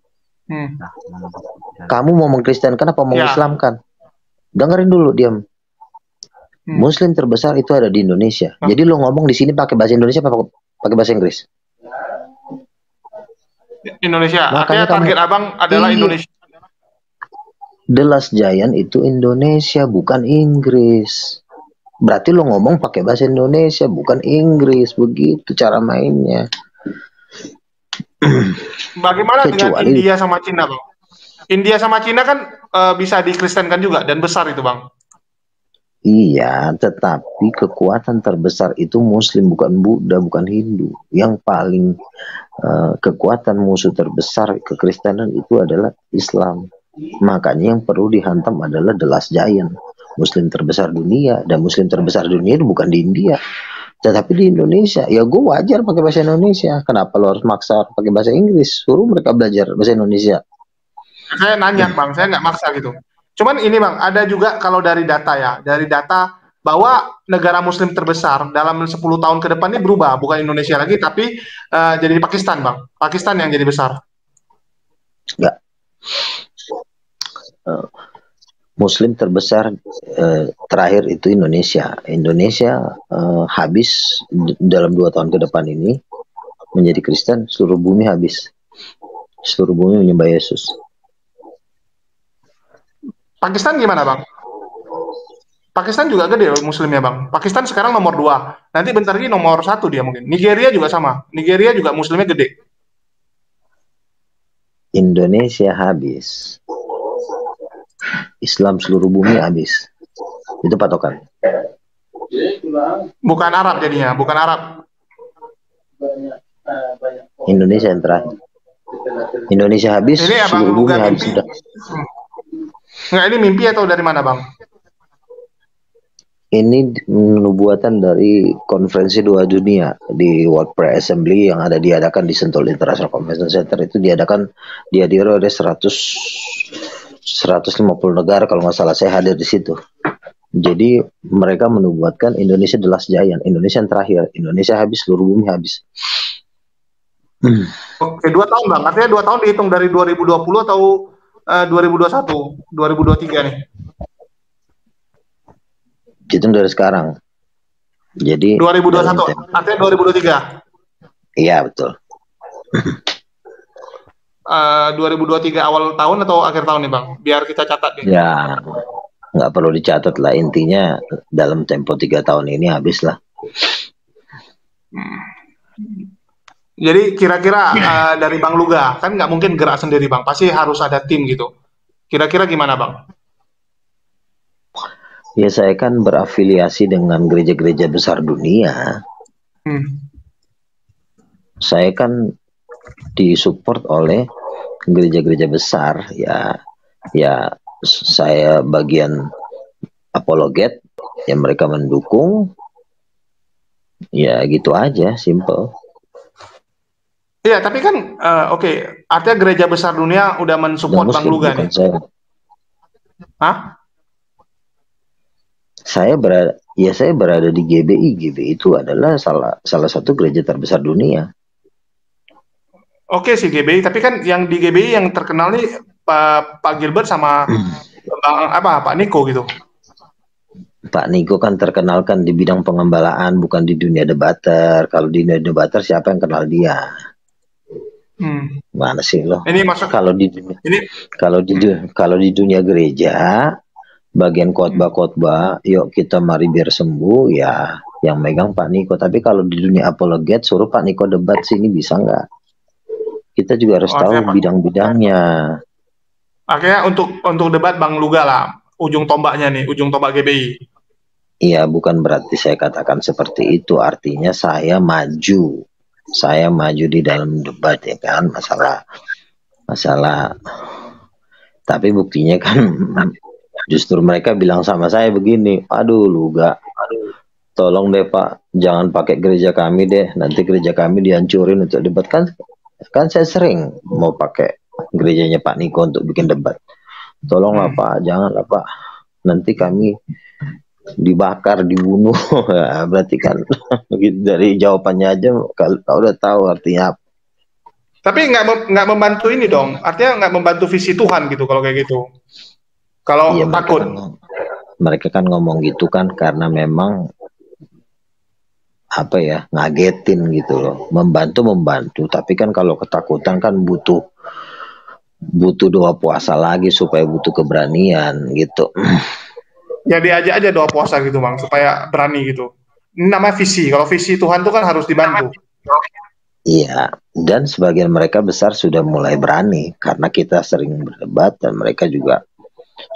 Speaker 1: Kamu mau mengkristenkan apa mau Islamkan? Dengerin dulu, diam. Muslim terbesar itu ada di Indonesia. Jadi lo ngomong di sini pakai bahasa Indonesia apa pakai bahasa Inggris?
Speaker 3: Indonesia. Makanya target abang adalah Indonesia.
Speaker 1: The Last Giant itu Indonesia, bukan Inggris. Berarti lo ngomong pakai bahasa Indonesia, bukan Inggris. Begitu cara mainnya.
Speaker 3: Bagaimana dengan India sama Cina, bang? India sama Cina kan bisa dikristenkan juga dan besar itu, bang.
Speaker 1: Iya, tetapi kekuatan terbesar itu Muslim, bukan Buddha, bukan Hindu. Yang paling kekuatan musuh terbesar kekristenan itu adalah Islam. Makanya yang perlu dihantam adalah The Last Giant, Muslim terbesar dunia. Dan Muslim terbesar dunia itu bukan di India, tetapi di Indonesia. Ya gue wajar pakai bahasa Indonesia. Kenapa lo harus maksa pakai bahasa Inggris? Suruh mereka belajar bahasa Indonesia.
Speaker 3: Saya nanya bang, saya nggak maksa gitu. Cuman ini bang, ada juga kalau dari data bahwa negara Muslim terbesar dalam 10 tahun ke depan ini berubah, bukan Indonesia lagi, tapi jadi Pakistan bang. Pakistan yang jadi besar.
Speaker 1: Enggak. Muslim terbesar terakhir itu Indonesia. Indonesia habis dalam 2 tahun ke depan ini menjadi Kristen, seluruh bumi habis. Seluruh bumi menyembah Yesus.
Speaker 3: Pakistan gimana bang? Pakistan juga gede Muslimnya bang. Pakistan sekarang nomor 2. Nanti bentar lagi nomor 1 dia mungkin. Nigeria juga sama. Nigeria juga Muslimnya gede.
Speaker 1: Indonesia habis. Islam seluruh bumi habis. Itu patokan.
Speaker 3: Bukan Arab jadinya, bukan Arab.
Speaker 1: Indonesia yang terakhir. Indonesia habis,
Speaker 3: ini
Speaker 1: seluruh bumi habis sudah.
Speaker 3: Nggak, ini mimpi atau dari mana bang?
Speaker 1: Ini nubuatan dari konferensi 2 dunia di World Prayer Assembly yang diadakan di Sentul International Convention Center. Itu dihadiri oleh 150 negara kalau nggak salah. Saya hadir di situ. Jadi mereka menubuatkan Indonesia the last giant, Indonesia yang terakhir, Indonesia habis, seluruh bumi habis.
Speaker 3: Oke, 2 tahun Bang. Artinya 2 tahun dihitung dari 2020 atau 2021, 2023 nih?
Speaker 1: Hitung dari sekarang. Jadi
Speaker 3: 2021, artinya 2023?
Speaker 1: Iya, betul.
Speaker 3: 2023 awal tahun atau akhir tahun nih Bang? Biar kita catat nih.
Speaker 1: Ya, nggak perlu dicatat lah, intinya dalam tempo 3 tahun ini habis lah.
Speaker 3: Jadi kira-kira dari Bang Luga, kan nggak mungkin gerak sendiri Bang, pasti harus ada tim gitu. Kira-kira gimana Bang?
Speaker 1: Ya, saya kan berafiliasi dengan gereja-gereja besar dunia. Saya kan disupport oleh gereja-gereja besar, ya saya bagian apologet, yang mereka mendukung, ya gitu aja, simple.
Speaker 3: Iya, tapi kan oke, artinya gereja besar dunia udah mensupport Bang Luga nih.
Speaker 1: Saya.
Speaker 3: Hah?
Speaker 1: Saya berada di GBI. GBI itu adalah salah satu gereja terbesar dunia.
Speaker 3: Oke sih GBI, tapi kan yang di GBI yang terkenal nih Pak Gilbert sama Pak Niko gitu.
Speaker 1: Pak Niko kan terkenal kan di bidang pengembalaan, bukan di dunia debater. Kalau di dunia debater siapa yang kenal dia? Mana sih lo?
Speaker 3: Ini masuk
Speaker 1: kalau di dunia gereja, bagian khotbah, yuk kita mari biar sembuh, ya yang megang Pak Niko. Tapi kalau di dunia apologet, suruh Pak Niko debat sini, bisa nggak? Kita juga harus tahu bidang-bidangnya.
Speaker 3: Akhirnya untuk debat Bang Luga lah, ujung tombaknya nih, ujung tombak GBI.
Speaker 1: Iya, bukan berarti saya katakan seperti itu. Artinya saya maju di dalam debat, ya kan, masalah. Tapi buktinya kan justru mereka bilang sama saya begini, aduh Luga, tolong deh Pak, jangan pakai gereja kami deh, nanti gereja kami dihancurin untuk debat. Kan saya sering mau pakai gerejanya Pak Niko untuk bikin debat. Tolonglah Pak, janganlah Pak, nanti kami dibakar, dibunuh. Berarti kan dari jawabannya aja kalau udah tahu artinya apa.
Speaker 3: Tapi nggak membantu ini dong, artinya nggak membantu visi Tuhan gitu kalau kayak gitu. Kalau
Speaker 1: iya,
Speaker 3: takut.
Speaker 1: Mereka kan ngomong gitu kan karena memang apa ya, ngagetin gitu loh. Membantu, tapi kan kalau ketakutan kan butuh doa puasa lagi supaya butuh keberanian gitu.
Speaker 3: Ya diajak aja doa puasa gitu Bang, supaya berani gitu. Ini namanya visi. Kalau visi Tuhan itu kan harus dibantu.
Speaker 1: Iya, dan sebagian mereka besar sudah mulai berani karena kita sering berdebat dan mereka juga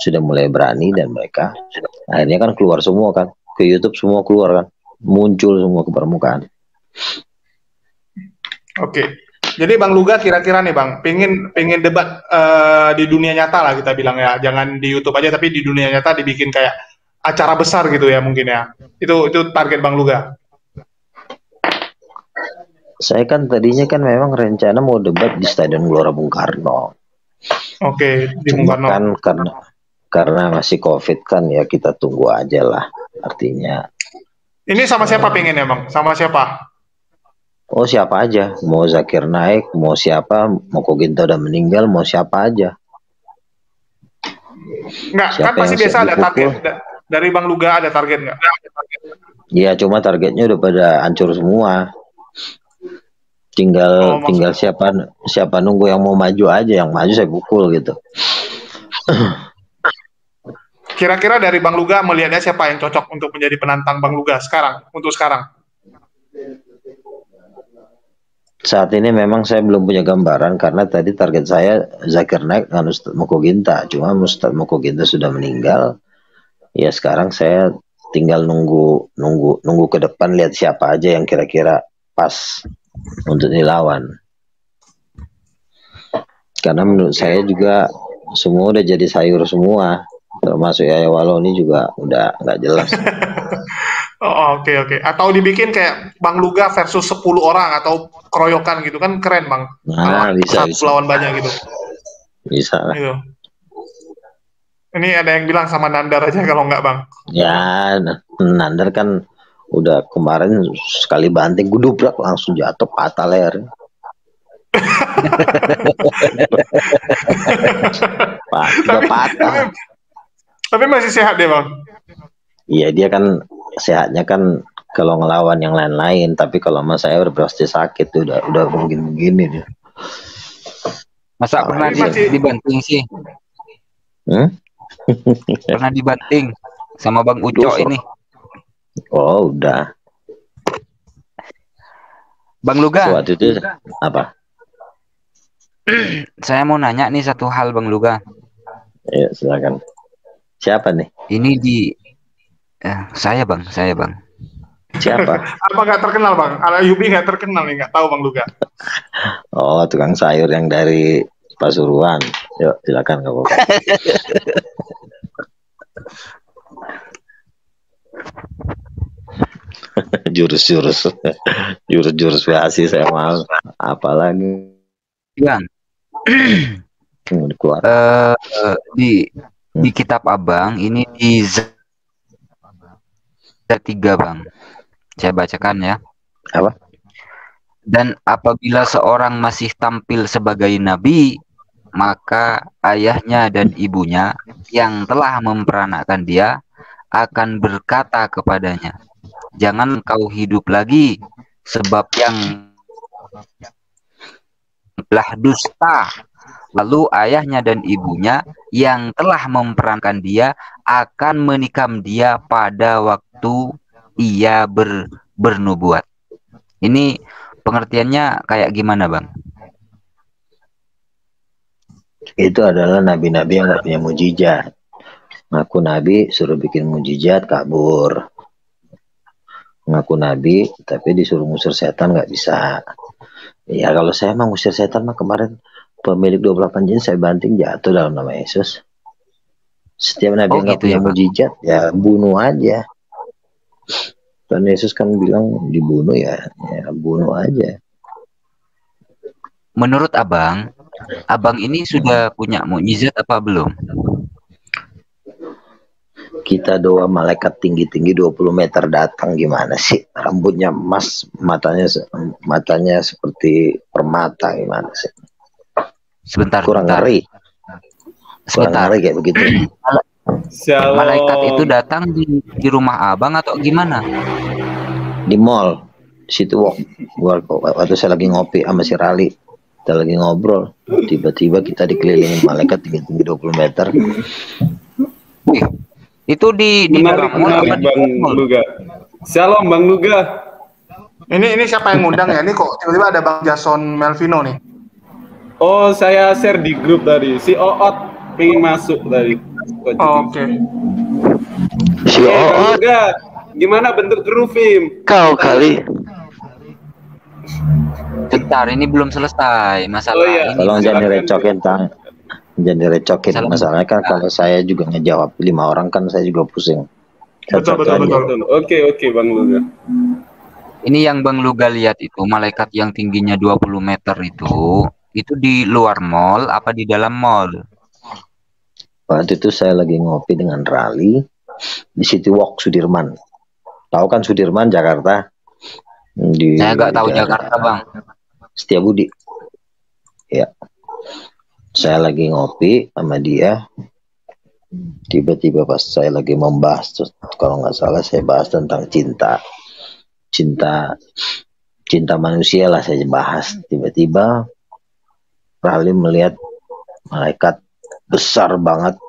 Speaker 1: sudah mulai berani, dan mereka akhirnya kan keluar semua kan ke YouTube, semua keluar kan, muncul semua ke permukaan.
Speaker 3: Oke. Jadi Bang Luga kira-kira nih Bang, pengen debat di dunia nyata lah kita bilang ya, jangan di YouTube aja tapi di dunia nyata dibikin kayak acara besar gitu ya mungkin ya. Itu target Bang Luga.
Speaker 1: Saya kan tadinya kan memang rencana mau debat di Stadion Gelora Bung Karno.
Speaker 3: Oke, di Bung Karno.
Speaker 1: Kan karena masih COVID kan, ya kita tunggu aja lah. Artinya.
Speaker 3: Ini sama siapa pengen ya Bang? Sama siapa?
Speaker 1: Oh, siapa aja, mau Zakir Naik, mau siapa, mau Koginta udah meninggal, mau siapa aja.
Speaker 3: Enggak, kan pasti biasa ada target. Dari Bang Luga ada target nggak?
Speaker 1: Iya, cuma targetnya udah pada hancur semua. Tinggal siapa nunggu yang mau maju aja, yang maju saya pukul gitu.
Speaker 3: Kira-kira dari Bang Luga melihatnya siapa yang cocok untuk menjadi penantang Bang Luga untuk sekarang?
Speaker 1: Saat ini memang saya belum punya gambaran karena tadi target saya Zakir Naik dan Ustadz Moko Ginta. Cuma Ustadz Moko Ginta sudah meninggal. Ya sekarang saya tinggal nunggu ke depan, lihat siapa aja yang kira-kira pas untuk dilawan. Karena menurut saya juga semua udah jadi sayur semua, termasuk Yaya Waloni juga udah nggak jelas.
Speaker 3: Oke. Atau dibikin kayak Bang Luga versus 10 orang atau keroyokan gitu kan keren Bang.
Speaker 1: Nah, bisa.
Speaker 3: Lawan banyak gitu.
Speaker 1: Bisa lah.
Speaker 3: Gitu. Ini ada yang bilang sama Nandar aja kalau nggak Bang.
Speaker 1: Ya, Nandar kan udah kemarin sekali banting gudubrak langsung jatuh patah leher. Udah patah.
Speaker 3: Tapi masih sehat dia Bang.
Speaker 1: Iya dia kan sehatnya kan kalau ngelawan yang lain-lain, tapi kalau sama saya udah pasti sakit tuh udah begini dia.
Speaker 5: Masa pernah dibanting sih? Pernah dibanting sama Bang Uco ini?
Speaker 1: Oh udah.
Speaker 5: Bang Luga.
Speaker 1: Waktu itu apa?
Speaker 5: Saya mau nanya nih satu hal Bang Luga.
Speaker 1: Ya silakan. Siapa nih?
Speaker 5: Ini saya Bang.
Speaker 1: Siapa?
Speaker 3: Apa nggak terkenal Bang? Ayubi nggak terkenal nih, nggak tahu Bang Luga.
Speaker 1: Oh tukang sayur yang dari Pasuruan. Yuk silakan Kak Bapak. jurus basi saya mau. Apalagi?
Speaker 5: Bang. Di kitab Abang ini di Z3 Bang. Saya bacakan ya.
Speaker 1: Apa?
Speaker 5: Dan apabila seorang masih tampil sebagai nabi, maka ayahnya dan ibunya yang telah memperanakan dia akan berkata kepadanya, jangan kau hidup lagi, sebab yang telah dusta. Lalu ayahnya dan ibunya yang telah memperankan dia akan menikam dia pada waktu ia bernubuat. Ini pengertiannya kayak gimana Bang?
Speaker 1: Itu adalah nabi-nabi yang nggak punya mujizat. Ngaku nabi suruh bikin mujizat kabur. Ngaku nabi tapi disuruh ngusir setan nggak bisa. Ya kalau saya mah ngusir setan mah kemarin pemilik 28 jin saya banting jatuh dalam nama Yesus. Setiap nabi yang nggak punya mujizat ya bunuh aja. Dan Yesus kan bilang dibunuh ya bunuh aja.
Speaker 5: Menurut Abang ini sudah punya mukjizat apa belum?
Speaker 1: Kita doa malaikat tinggi-tinggi 20 meter datang gimana sih? Rambutnya emas, matanya seperti permata gimana sih?
Speaker 5: Sebentar.
Speaker 1: Ngeri. Kurang ngeri kayak begitu.
Speaker 5: Malaikat itu datang di rumah Abang atau gimana?
Speaker 1: Di mall. Situ waktu saya lagi ngopi sama si Rali. Kita lagi ngobrol. Tiba-tiba kita dikelilingi malaikat tinggi-tinggi 20 meter.
Speaker 5: Wih, itu di
Speaker 7: menarik Bang Luga. Shalom Bang Luga.
Speaker 3: Ini siapa yang ngundang ya? Ini kok tiba-tiba ada Bang Jason Melvino nih.
Speaker 7: Oh, saya share di grup tadi. Si Oot pengen masuk tadi.
Speaker 3: Oke.
Speaker 7: Si Oot. Gimana bentuk Grufim?
Speaker 2: Kau kali.
Speaker 5: Bentar, ini belum selesai masalah ini.
Speaker 1: Tolong jangan direcokin jangan direcokin. Masalahnya kan kalau saya juga ngejawab 5 orang kan saya juga pusing.
Speaker 3: Betul.
Speaker 7: Oke Bang Luga.
Speaker 5: Ini yang Bang Luga lihat itu malaikat yang tingginya 20 meter itu di luar mall apa di dalam mall?
Speaker 1: Waktu itu saya lagi ngopi dengan Rali di City Walk Sudirman. Tahu kan Sudirman Jakarta?
Speaker 5: Saya nggak tahu Jakarta Bang.
Speaker 1: Setiabudi. Ya. Saya lagi ngopi sama dia. Tiba-tiba pas saya lagi membahas, kalau nggak salah saya bahas tentang cinta manusia lah saya bahas. Tiba-tiba Rali melihat malaikat besar banget.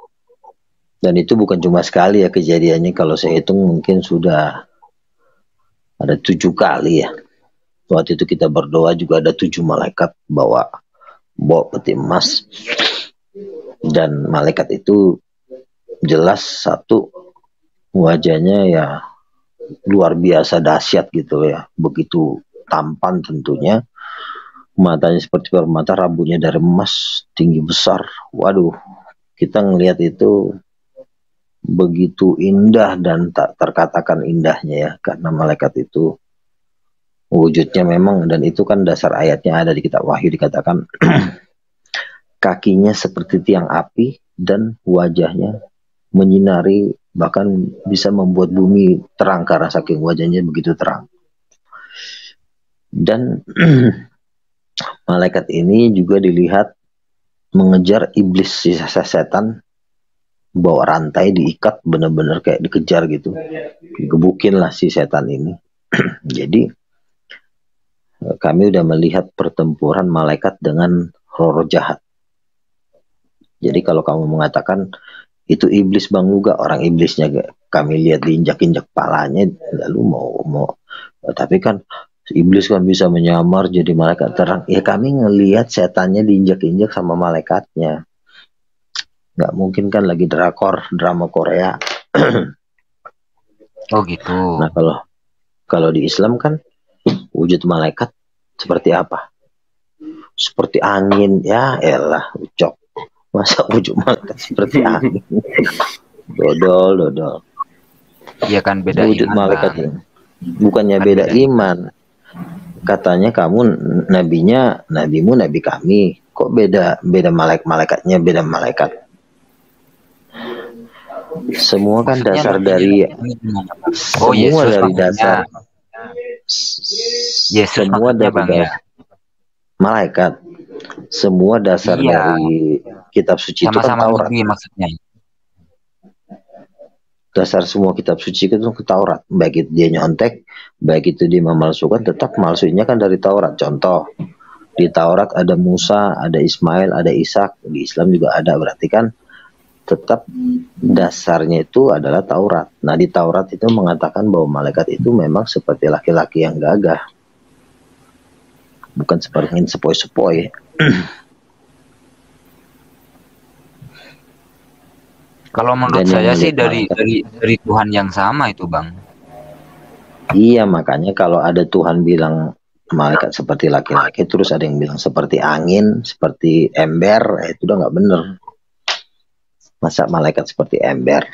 Speaker 1: Dan itu bukan cuma sekali ya kejadiannya. Kalau saya hitung mungkin sudah ada 7 kali ya. Waktu itu kita berdoa juga ada 7 malaikat bawa peti emas. Dan malaikat itu jelas satu wajahnya ya luar biasa dahsyat gitu ya. Begitu tampan tentunya. Matanya seperti permata, rambutnya dari emas, tinggi besar. Waduh, kita ngelihat itu begitu indah dan tak terkatakan indahnya ya. Karena malaikat itu wujudnya memang, dan itu kan dasar ayatnya ada di kitab Wahyu dikatakan kakinya seperti tiang api dan wajahnya menyinari, bahkan bisa membuat bumi terang karena saking wajahnya begitu terang. Dan malaikat ini juga dilihat mengejar iblis, sisa setan, bawa rantai, diikat, benar-benar kayak dikejar gitu, digebukin lah si setan ini. Jadi kami udah melihat pertempuran malaikat dengan roh jahat. Jadi kalau kamu mengatakan itu iblis Bang Luga, orang iblisnya kami lihat diinjak-injak palanya, lalu mau tapi kan iblis kan bisa menyamar jadi malaikat terang. Ya kami ngelihat setannya diinjak-injak sama malaikatnya. Nggak mungkin kan lagi drama Korea.
Speaker 5: Oh gitu.
Speaker 1: Nah kalau di Islam kan wujud malaikat seperti apa? Seperti angin, ya elah ucok. Masa wujud malaikat seperti angin? Dodol.
Speaker 5: Iya kan beda
Speaker 1: wujud
Speaker 5: iman,
Speaker 1: malaikat
Speaker 5: Bang.
Speaker 1: Bukannya
Speaker 5: Kan
Speaker 1: beda
Speaker 5: beda
Speaker 1: iman. Katanya kamu nabimu nabi kami. Kok beda malaikatnya beda malaikat? Semua kan
Speaker 5: Maksudnya
Speaker 1: dasar
Speaker 5: nabinya
Speaker 1: dari
Speaker 5: nabi gimana, Bang?
Speaker 1: semua
Speaker 5: Oh, Yesus
Speaker 1: dari
Speaker 5: maksudnya.
Speaker 1: dasar
Speaker 5: Yesus
Speaker 1: semua
Speaker 5: maksudnya,
Speaker 1: dari
Speaker 5: Bang, ya.
Speaker 1: malaikat. Semua dasar
Speaker 5: Iya,
Speaker 1: dari kitab suci itu kan
Speaker 5: sama-sama
Speaker 1: Taurat.
Speaker 5: nabi maksudnya.
Speaker 1: Dasar semua kitab suci itu Taurat. Baik itu dia nyontek, baik itu dia memalsukan, tetap malsunya kan dari Taurat. Contoh, di Taurat ada Musa, ada Ismail, ada Ishak. Di Islam juga ada, berarti kan tetap dasarnya itu adalah Taurat. Nah, di Taurat itu mengatakan bahwa malaikat itu memang seperti laki-laki yang gagah, bukan seperti yang sepoi-sepoi.
Speaker 5: Kalau menurut saya sih dari Tuhan yang sama itu, Bang.
Speaker 1: Iya, makanya kalau ada Tuhan bilang malaikat seperti laki-laki, terus ada yang bilang seperti angin, seperti ember, itu udah nggak bener. Masa malaikat seperti ember?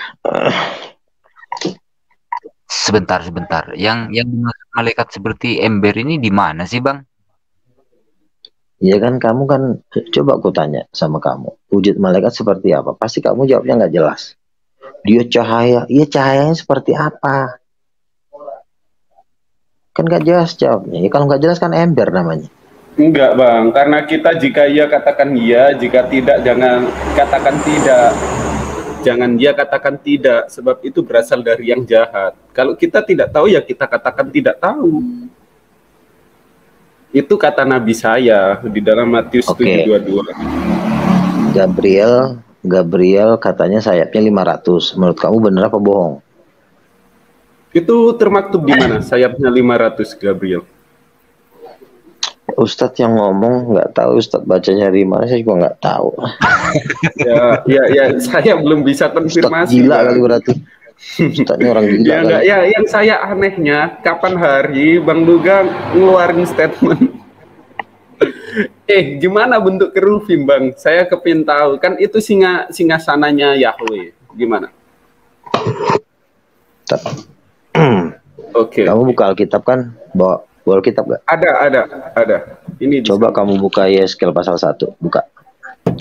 Speaker 5: Sebentar. Yang malaikat seperti ember ini di mana sih, Bang?
Speaker 1: Iya kan, kamu kan, coba aku tanya sama kamu, wujud malaikat seperti apa? Pasti kamu jawabnya nggak jelas. Dia cahaya, iya cahayanya seperti apa? Kan nggak jelas jawabnya. Ya, kalau nggak jelas kan ember namanya.
Speaker 7: Enggak, Bang, karena kita jika iya katakan iya, jika tidak jangan katakan tidak. Jangan dia katakan tidak, sebab itu berasal dari yang jahat. Kalau kita tidak tahu ya kita katakan tidak tahu. Itu kata Nabi saya di dalam Matius 7:22.
Speaker 1: Gabriel katanya sayapnya 500. Menurut kamu benar apa bohong?
Speaker 7: Itu termaktub di mana sayapnya 500, Gabriel?
Speaker 1: Ustadz yang ngomong nggak tahu, Ustadz bacanya dari mana saya juga nggak tahu.
Speaker 7: ya, saya belum bisa konfirmasi.
Speaker 1: Ustadz gila kali berarti. Ustadznya orang gila.
Speaker 7: Ya enggak, ya yang saya anehnya kapan hari Bang Luga ngeluarin statement. Gimana bentuk kerubim, Bang? Saya kepin tahu. Kan itu singgasananya Yahweh. Gimana? Oke.
Speaker 1: Kamu buka Alkitab kan? Bawa Alkitab gak?
Speaker 7: Ada. Ini
Speaker 1: coba kamu buka Yeskel pasal 1, buka.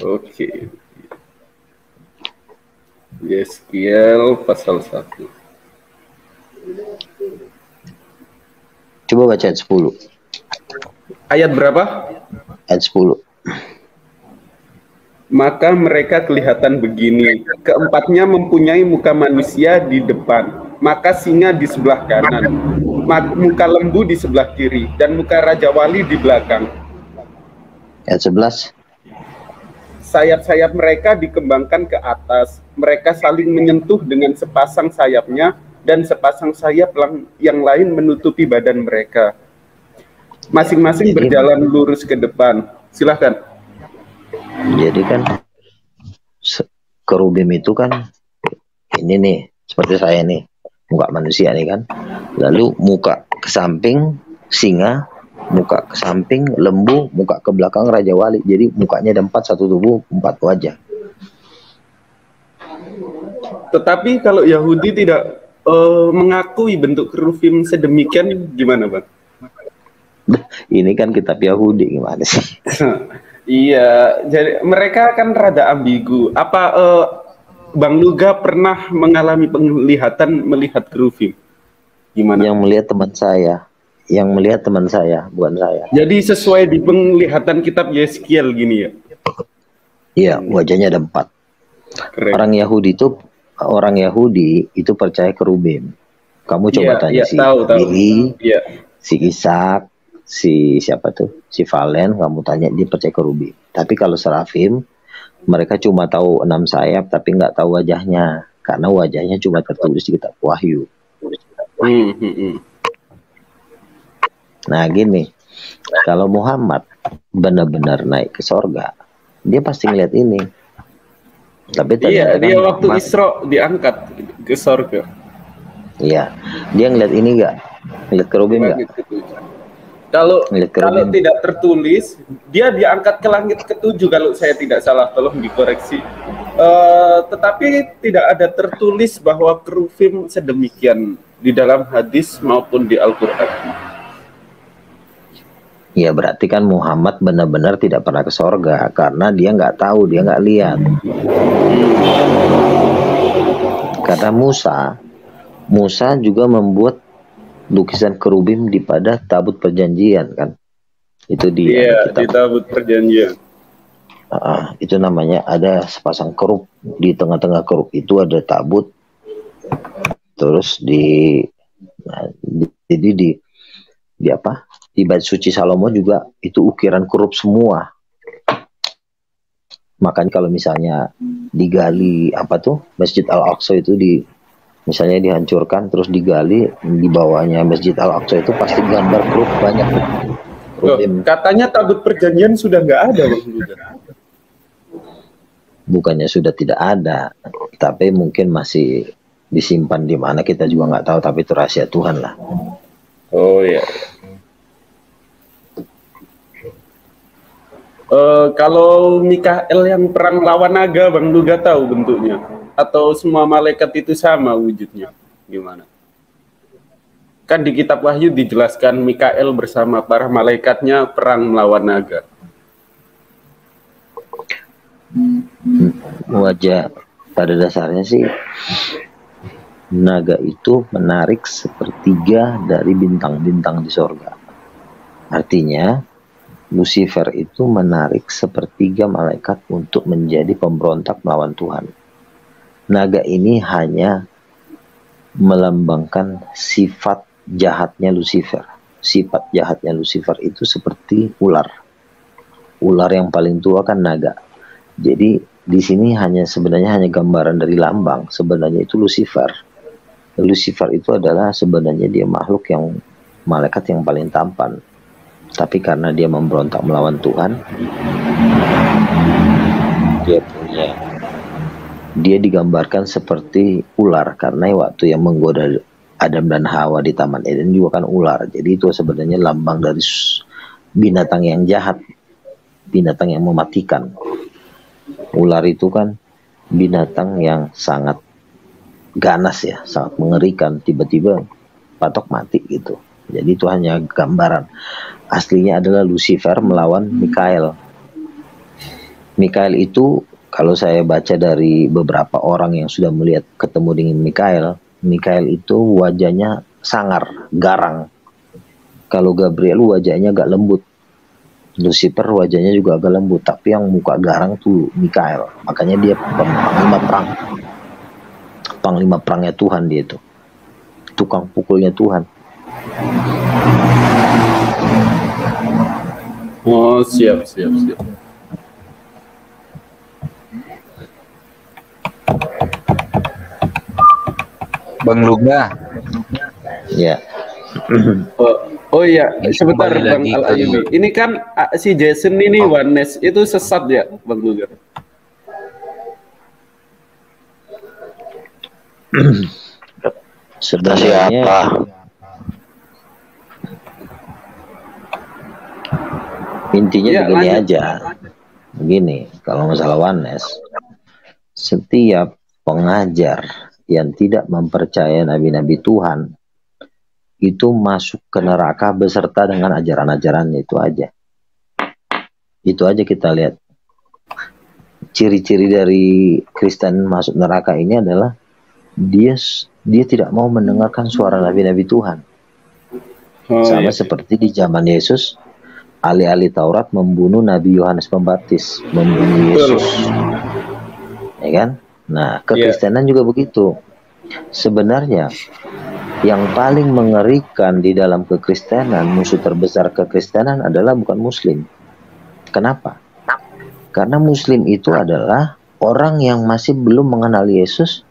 Speaker 7: Oke. Yeskel pasal 1.
Speaker 1: Coba baca ayat 10.
Speaker 7: Ayat berapa?
Speaker 1: Ayat 10.
Speaker 7: Maka mereka kelihatan begini, keempatnya mempunyai muka manusia di depan, maka singa di sebelah kanan, muka lembu di sebelah kiri, dan muka Raja Wali di belakang.
Speaker 1: Ayat 11.
Speaker 7: Sayap-sayap mereka dikembangkan ke atas, mereka saling menyentuh dengan sepasang sayapnya, dan sepasang sayap yang lain menutupi badan mereka. Masing-masing berjalan lurus ke depan. Silahkan.
Speaker 1: Jadi kan kerubim itu kan ini nih, seperti saya nih, muka manusia nih kan. Lalu muka ke samping singa, muka ke samping lembu, muka ke belakang Raja Wali. Jadi mukanya ada 4, satu tubuh, 4 wajah.
Speaker 7: Tetapi kalau Yahudi tidak mengakui bentuk kerubim sedemikian, gimana, Bang?
Speaker 1: Ini kan kitab Yahudi, gimana sih?
Speaker 7: Iya, jadi mereka kan rada ambigu. Apa Bang Luga pernah mengalami penglihatan melihat keruvim? Gimana?
Speaker 1: Yang melihat teman saya, bukan saya.
Speaker 7: Jadi sesuai di penglihatan kitab Yeskiel gini ya?
Speaker 1: Iya, wajahnya ada 4.
Speaker 7: Keren.
Speaker 1: Orang Yahudi itu percaya kerubim. Kamu coba tanya si
Speaker 7: tahu.
Speaker 1: Billy, si Ishak, si siapa tuh, si Valen, kamu tanya dia percaya kerubim. Tapi kalau serafim, mereka cuma tahu 6 sayap, tapi nggak tahu wajahnya, karena wajahnya cuma tertulis di kitab Wahyu. Nah gini, kalau Muhammad benar-benar naik ke sorga, dia pasti ngeliat ini. Tapi
Speaker 7: dia waktu Isra diangkat ke sorga.
Speaker 1: Iya, dia ngeliat ini nggak? Ngeliat kerubim nggak?
Speaker 7: Kalau tidak tertulis, dia diangkat ke langit ke-7 kalau saya tidak salah, tolong dikoreksi. Tetapi tidak ada tertulis bahwa keruvim sedemikian di dalam hadis maupun di Al-Quran.
Speaker 1: Ya berarti kan Muhammad benar-benar tidak pernah ke sorga karena dia nggak tahu, dia nggak lihat. Karena Musa juga membuat lukisan kerubim di pada tabut perjanjian kan, itu di
Speaker 7: tabut perjanjian.
Speaker 1: Itu namanya ada sepasang kerub, di tengah-tengah kerub itu ada tabut, terus di bait suci Salomo juga itu ukiran kerub semua. Makanya kalau misalnya digali Masjid Al-Aqsa itu misalnya dihancurkan terus digali, di bawahnya Masjid Al-Aqsa itu pasti gambar kerub banyak.
Speaker 7: Katanya tabut perjanjian sudah nggak ada, Bang.
Speaker 1: Bukannya sudah tidak ada, tapi mungkin masih disimpan di mana kita juga nggak tahu, tapi itu rahasia Tuhan lah.
Speaker 7: Oh ya. Kalau Mikael yang perang lawan naga, Bang Luga tahu bentuknya? Atau semua malaikat itu sama wujudnya? Gimana? Kan di kitab Wahyu dijelaskan Mikael bersama para malaikatnya perang melawan naga.
Speaker 1: Wajah pada dasarnya sih naga itu menarik sepertiga dari bintang-bintang di sorga. Artinya Lucifer itu menarik sepertiga malaikat untuk menjadi pemberontak melawan Tuhan. Naga ini hanya melambangkan sifat jahatnya Lucifer. Sifat jahatnya Lucifer itu seperti ular. Ular yang paling tua kan naga. Jadi di sini sebenarnya hanya gambaran dari lambang. Sebenarnya itu Lucifer. Lucifer itu adalah sebenarnya dia makhluk malaikat yang paling tampan. Tapi karena dia memberontak melawan Tuhan, dia digambarkan seperti ular karena waktu yang menggoda Adam dan Hawa di Taman Eden juga kan ular. Jadi itu sebenarnya lambang dari binatang yang jahat, binatang yang mematikan. Ular itu kan binatang yang sangat ganas ya, sangat mengerikan, tiba-tiba patok mati gitu. Jadi itu hanya gambaran. Aslinya adalah Lucifer melawan Mikael. Mikael itu kalau saya baca dari beberapa orang yang sudah ketemu dengan Mikael itu wajahnya sangar, garang. Kalau Gabriel wajahnya agak lembut. Lucifer wajahnya juga agak lembut, tapi yang muka garang tuh Mikael. Makanya dia panglima perang. Panglima perangnya Tuhan dia itu. Tukang pukulnya Tuhan.
Speaker 7: Oh, siap.
Speaker 5: Bang Luga.
Speaker 1: Ya.
Speaker 7: Oh iya, sebentar Bang Al-Ayubi. Ini kan si Jason ini oneness itu sesat ya, Bang Luga?
Speaker 1: Sebenarnya intinya begini aja. Begini, kalau masalah oneness, setiap pengajar yang tidak mempercayai nabi-nabi Tuhan itu masuk ke neraka beserta dengan ajaran-ajarannya. Itu aja kita lihat. ciri-ciri dari Kristen masuk neraka ini adalah dia tidak mau mendengarkan suara nabi-nabi Tuhan. Sama seperti di zaman Yesus, ahli-ahli Taurat membunuh Nabi Yohanes Pembaptis, membunuh Yesus, ya kan? Nah, kekristenan juga begitu. Sebenarnya yang paling mengerikan di dalam kekristenan, musuh terbesar kekristenan adalah bukan Muslim. Kenapa? Karena Muslim itu adalah orang yang masih belum mengenal Yesus.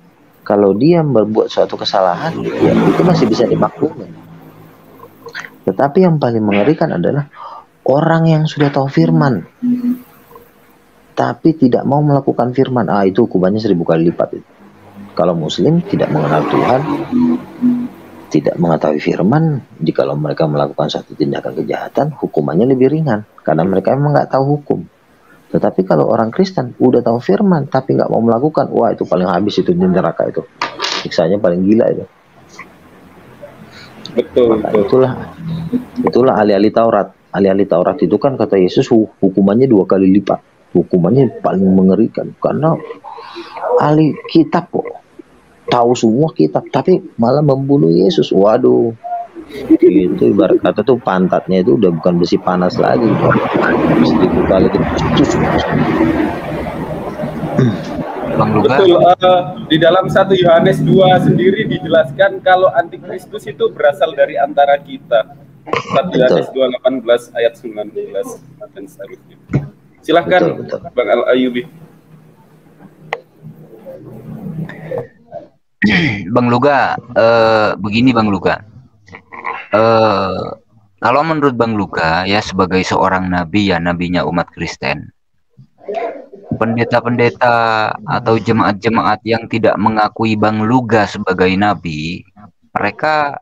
Speaker 1: Kalau dia berbuat suatu kesalahan, ya itu masih bisa dimaklumi. Tetapi yang paling mengerikan adalah orang yang sudah tahu firman, tapi tidak mau melakukan firman. Itu hukumannya 1000 kali lipat. Kalau Muslim tidak mengenal Tuhan, tidak mengetahui firman, jikalau mereka melakukan suatu tindakan kejahatan, hukumannya lebih ringan, karena mereka memang nggak tahu hukum. Tetapi kalau orang Kristen udah tahu firman, tapi nggak mau melakukan, wah itu paling habis itu di neraka itu. Siksanya paling gila itu.
Speaker 7: Betul.
Speaker 1: Itulah ahli-ahli Taurat. Ahli-ahli Taurat itu kan kata Yesus hukumannya 2 kali lipat. Hukumannya paling mengerikan karena ahli kitab kok tahu semua kitab tapi malah membunuh Yesus. Waduh. Itu ibarat kata tuh pantatnya itu udah bukan besi panas lagi. 1000 kali ditusuk.
Speaker 7: Betul, di dalam 1 Yohanes 2 sendiri dijelaskan kalau antikristus itu berasal dari antara kita. 1 Yohanes 2:18 ayat 19 dan seterusnya. Silahkan betul. Bang Al Ayubi.
Speaker 5: Bang Luga, begini Bang Luga. Kalau menurut Bang Luga ya sebagai seorang nabi ya, nabinya umat Kristen, pendeta-pendeta atau jemaat-jemaat yang tidak mengakui Bang Luga sebagai nabi, mereka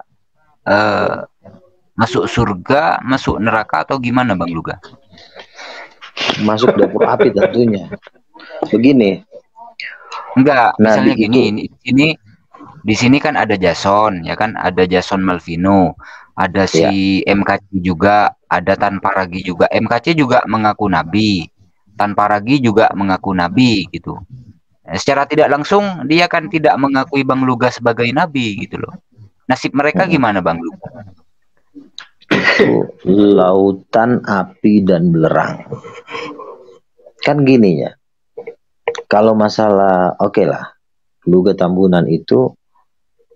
Speaker 5: masuk surga, masuk neraka atau gimana Bang Luga?
Speaker 1: Masuk dapur api tentunya. Begini.
Speaker 5: Enggak, misalnya gini, di sini kan ada Jason, ya kan, ada Jason Malvino, ada si MKC juga, ada Tanpa Ragi juga. MKC juga mengaku nabi, Tanpa Ragi juga mengaku nabi gitu. Secara tidak langsung dia kan tidak mengakui Bang Luga sebagai nabi gitu loh. Nasib mereka gimana Bang Luga?
Speaker 1: Itu lautan api dan belerang. Kan gini ya. Kalau masalah lah, Luga Tambunan itu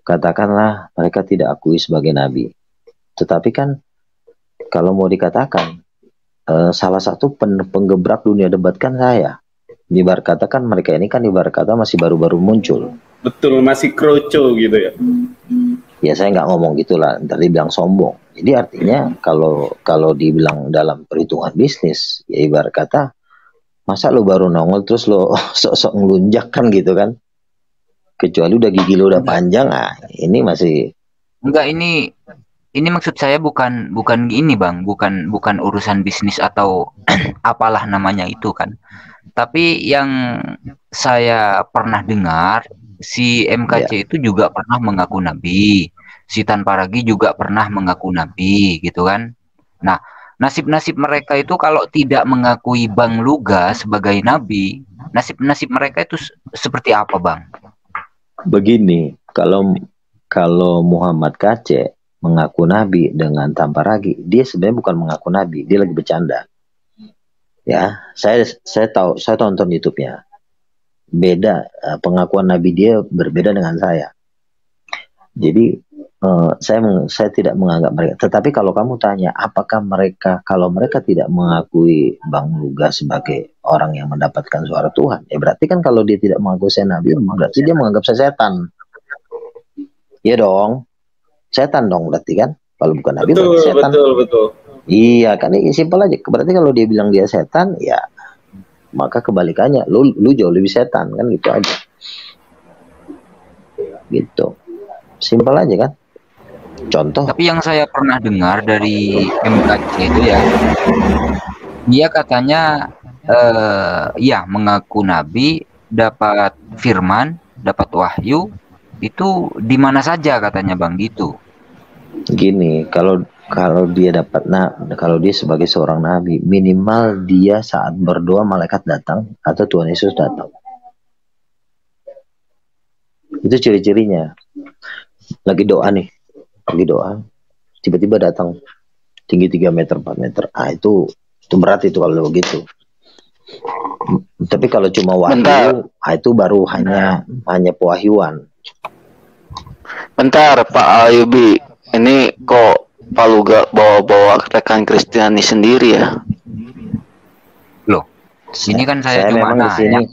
Speaker 1: katakanlah mereka tidak akui sebagai nabi. Tetapi kan kalau mau dikatakan salah satu penggebrak dunia debat kan saya. Ibarat kata kan mereka ini kan ibarat kata masih baru-baru muncul.
Speaker 7: Betul, masih kroco gitu ya.
Speaker 1: Ya saya nggak ngomong gitulah, ntar dibilang sombong. Jadi artinya kalau dibilang dalam perhitungan bisnis, ya ibarat kata masa lo baru nongol terus lo sok-sok ngelunjak kan gitu kan. Kecuali udah gigi lo udah panjang, ini masih
Speaker 5: enggak, ini maksud saya bukan ini Bang, bukan urusan bisnis atau apalah namanya itu kan. Tapi yang saya pernah dengar, si MKC itu juga pernah mengaku nabi, si Tanpa Ragi juga pernah mengaku nabi gitu kan. Nah, nasib-nasib mereka itu kalau tidak mengakui Bang Luga sebagai nabi, nasib mereka itu seperti apa Bang?
Speaker 1: Begini, kalau Muhammad KC mengaku nabi dengan Tanpa Ragi, dia sebenarnya bukan mengaku nabi, dia lagi bercanda. Ya, saya tonton YouTube-nya. Beda, pengakuan nabi dia berbeda dengan saya. Jadi saya tidak menganggap mereka. Tetapi kalau kamu tanya, apakah kalau mereka tidak mengakui Bang Luga sebagai orang yang mendapatkan suara Tuhan, ya berarti kan kalau dia tidak mengakui saya nabi, berarti dia menganggap saya setan. Iya dong, setan dong berarti kan. Kalau bukan nabi berarti setan. Betul. Iya kan, ini simpel aja. Berarti kalau dia bilang dia setan, ya maka kebalikannya, lu jauh lebih setan kan, gitu aja. Gitu. Simpel aja kan. Contoh.
Speaker 5: Tapi yang saya pernah dengar dari MKC itu ya, dia katanya ya mengaku nabi, dapat firman, dapat wahyu itu di mana saja katanya Bang gitu.
Speaker 1: Gini, Kalau dia dapat, kalau dia sebagai seorang nabi, minimal dia saat berdoa malaikat datang atau Tuhan Yesus datang. Itu ciri-cirinya. Lagi doa nih, tiba-tiba datang tinggi 3 meter, 4 meter. Itu berat itu kalau begitu. Tapi kalau cuma wahyu, itu baru hanya pewahyuan.
Speaker 2: Bentar Pak Ayubi, ini kok Pak Luga bawa-bawa rekan Kristiani sendiri ya?
Speaker 5: Loh, ini kan saya cuma
Speaker 1: memang di sini.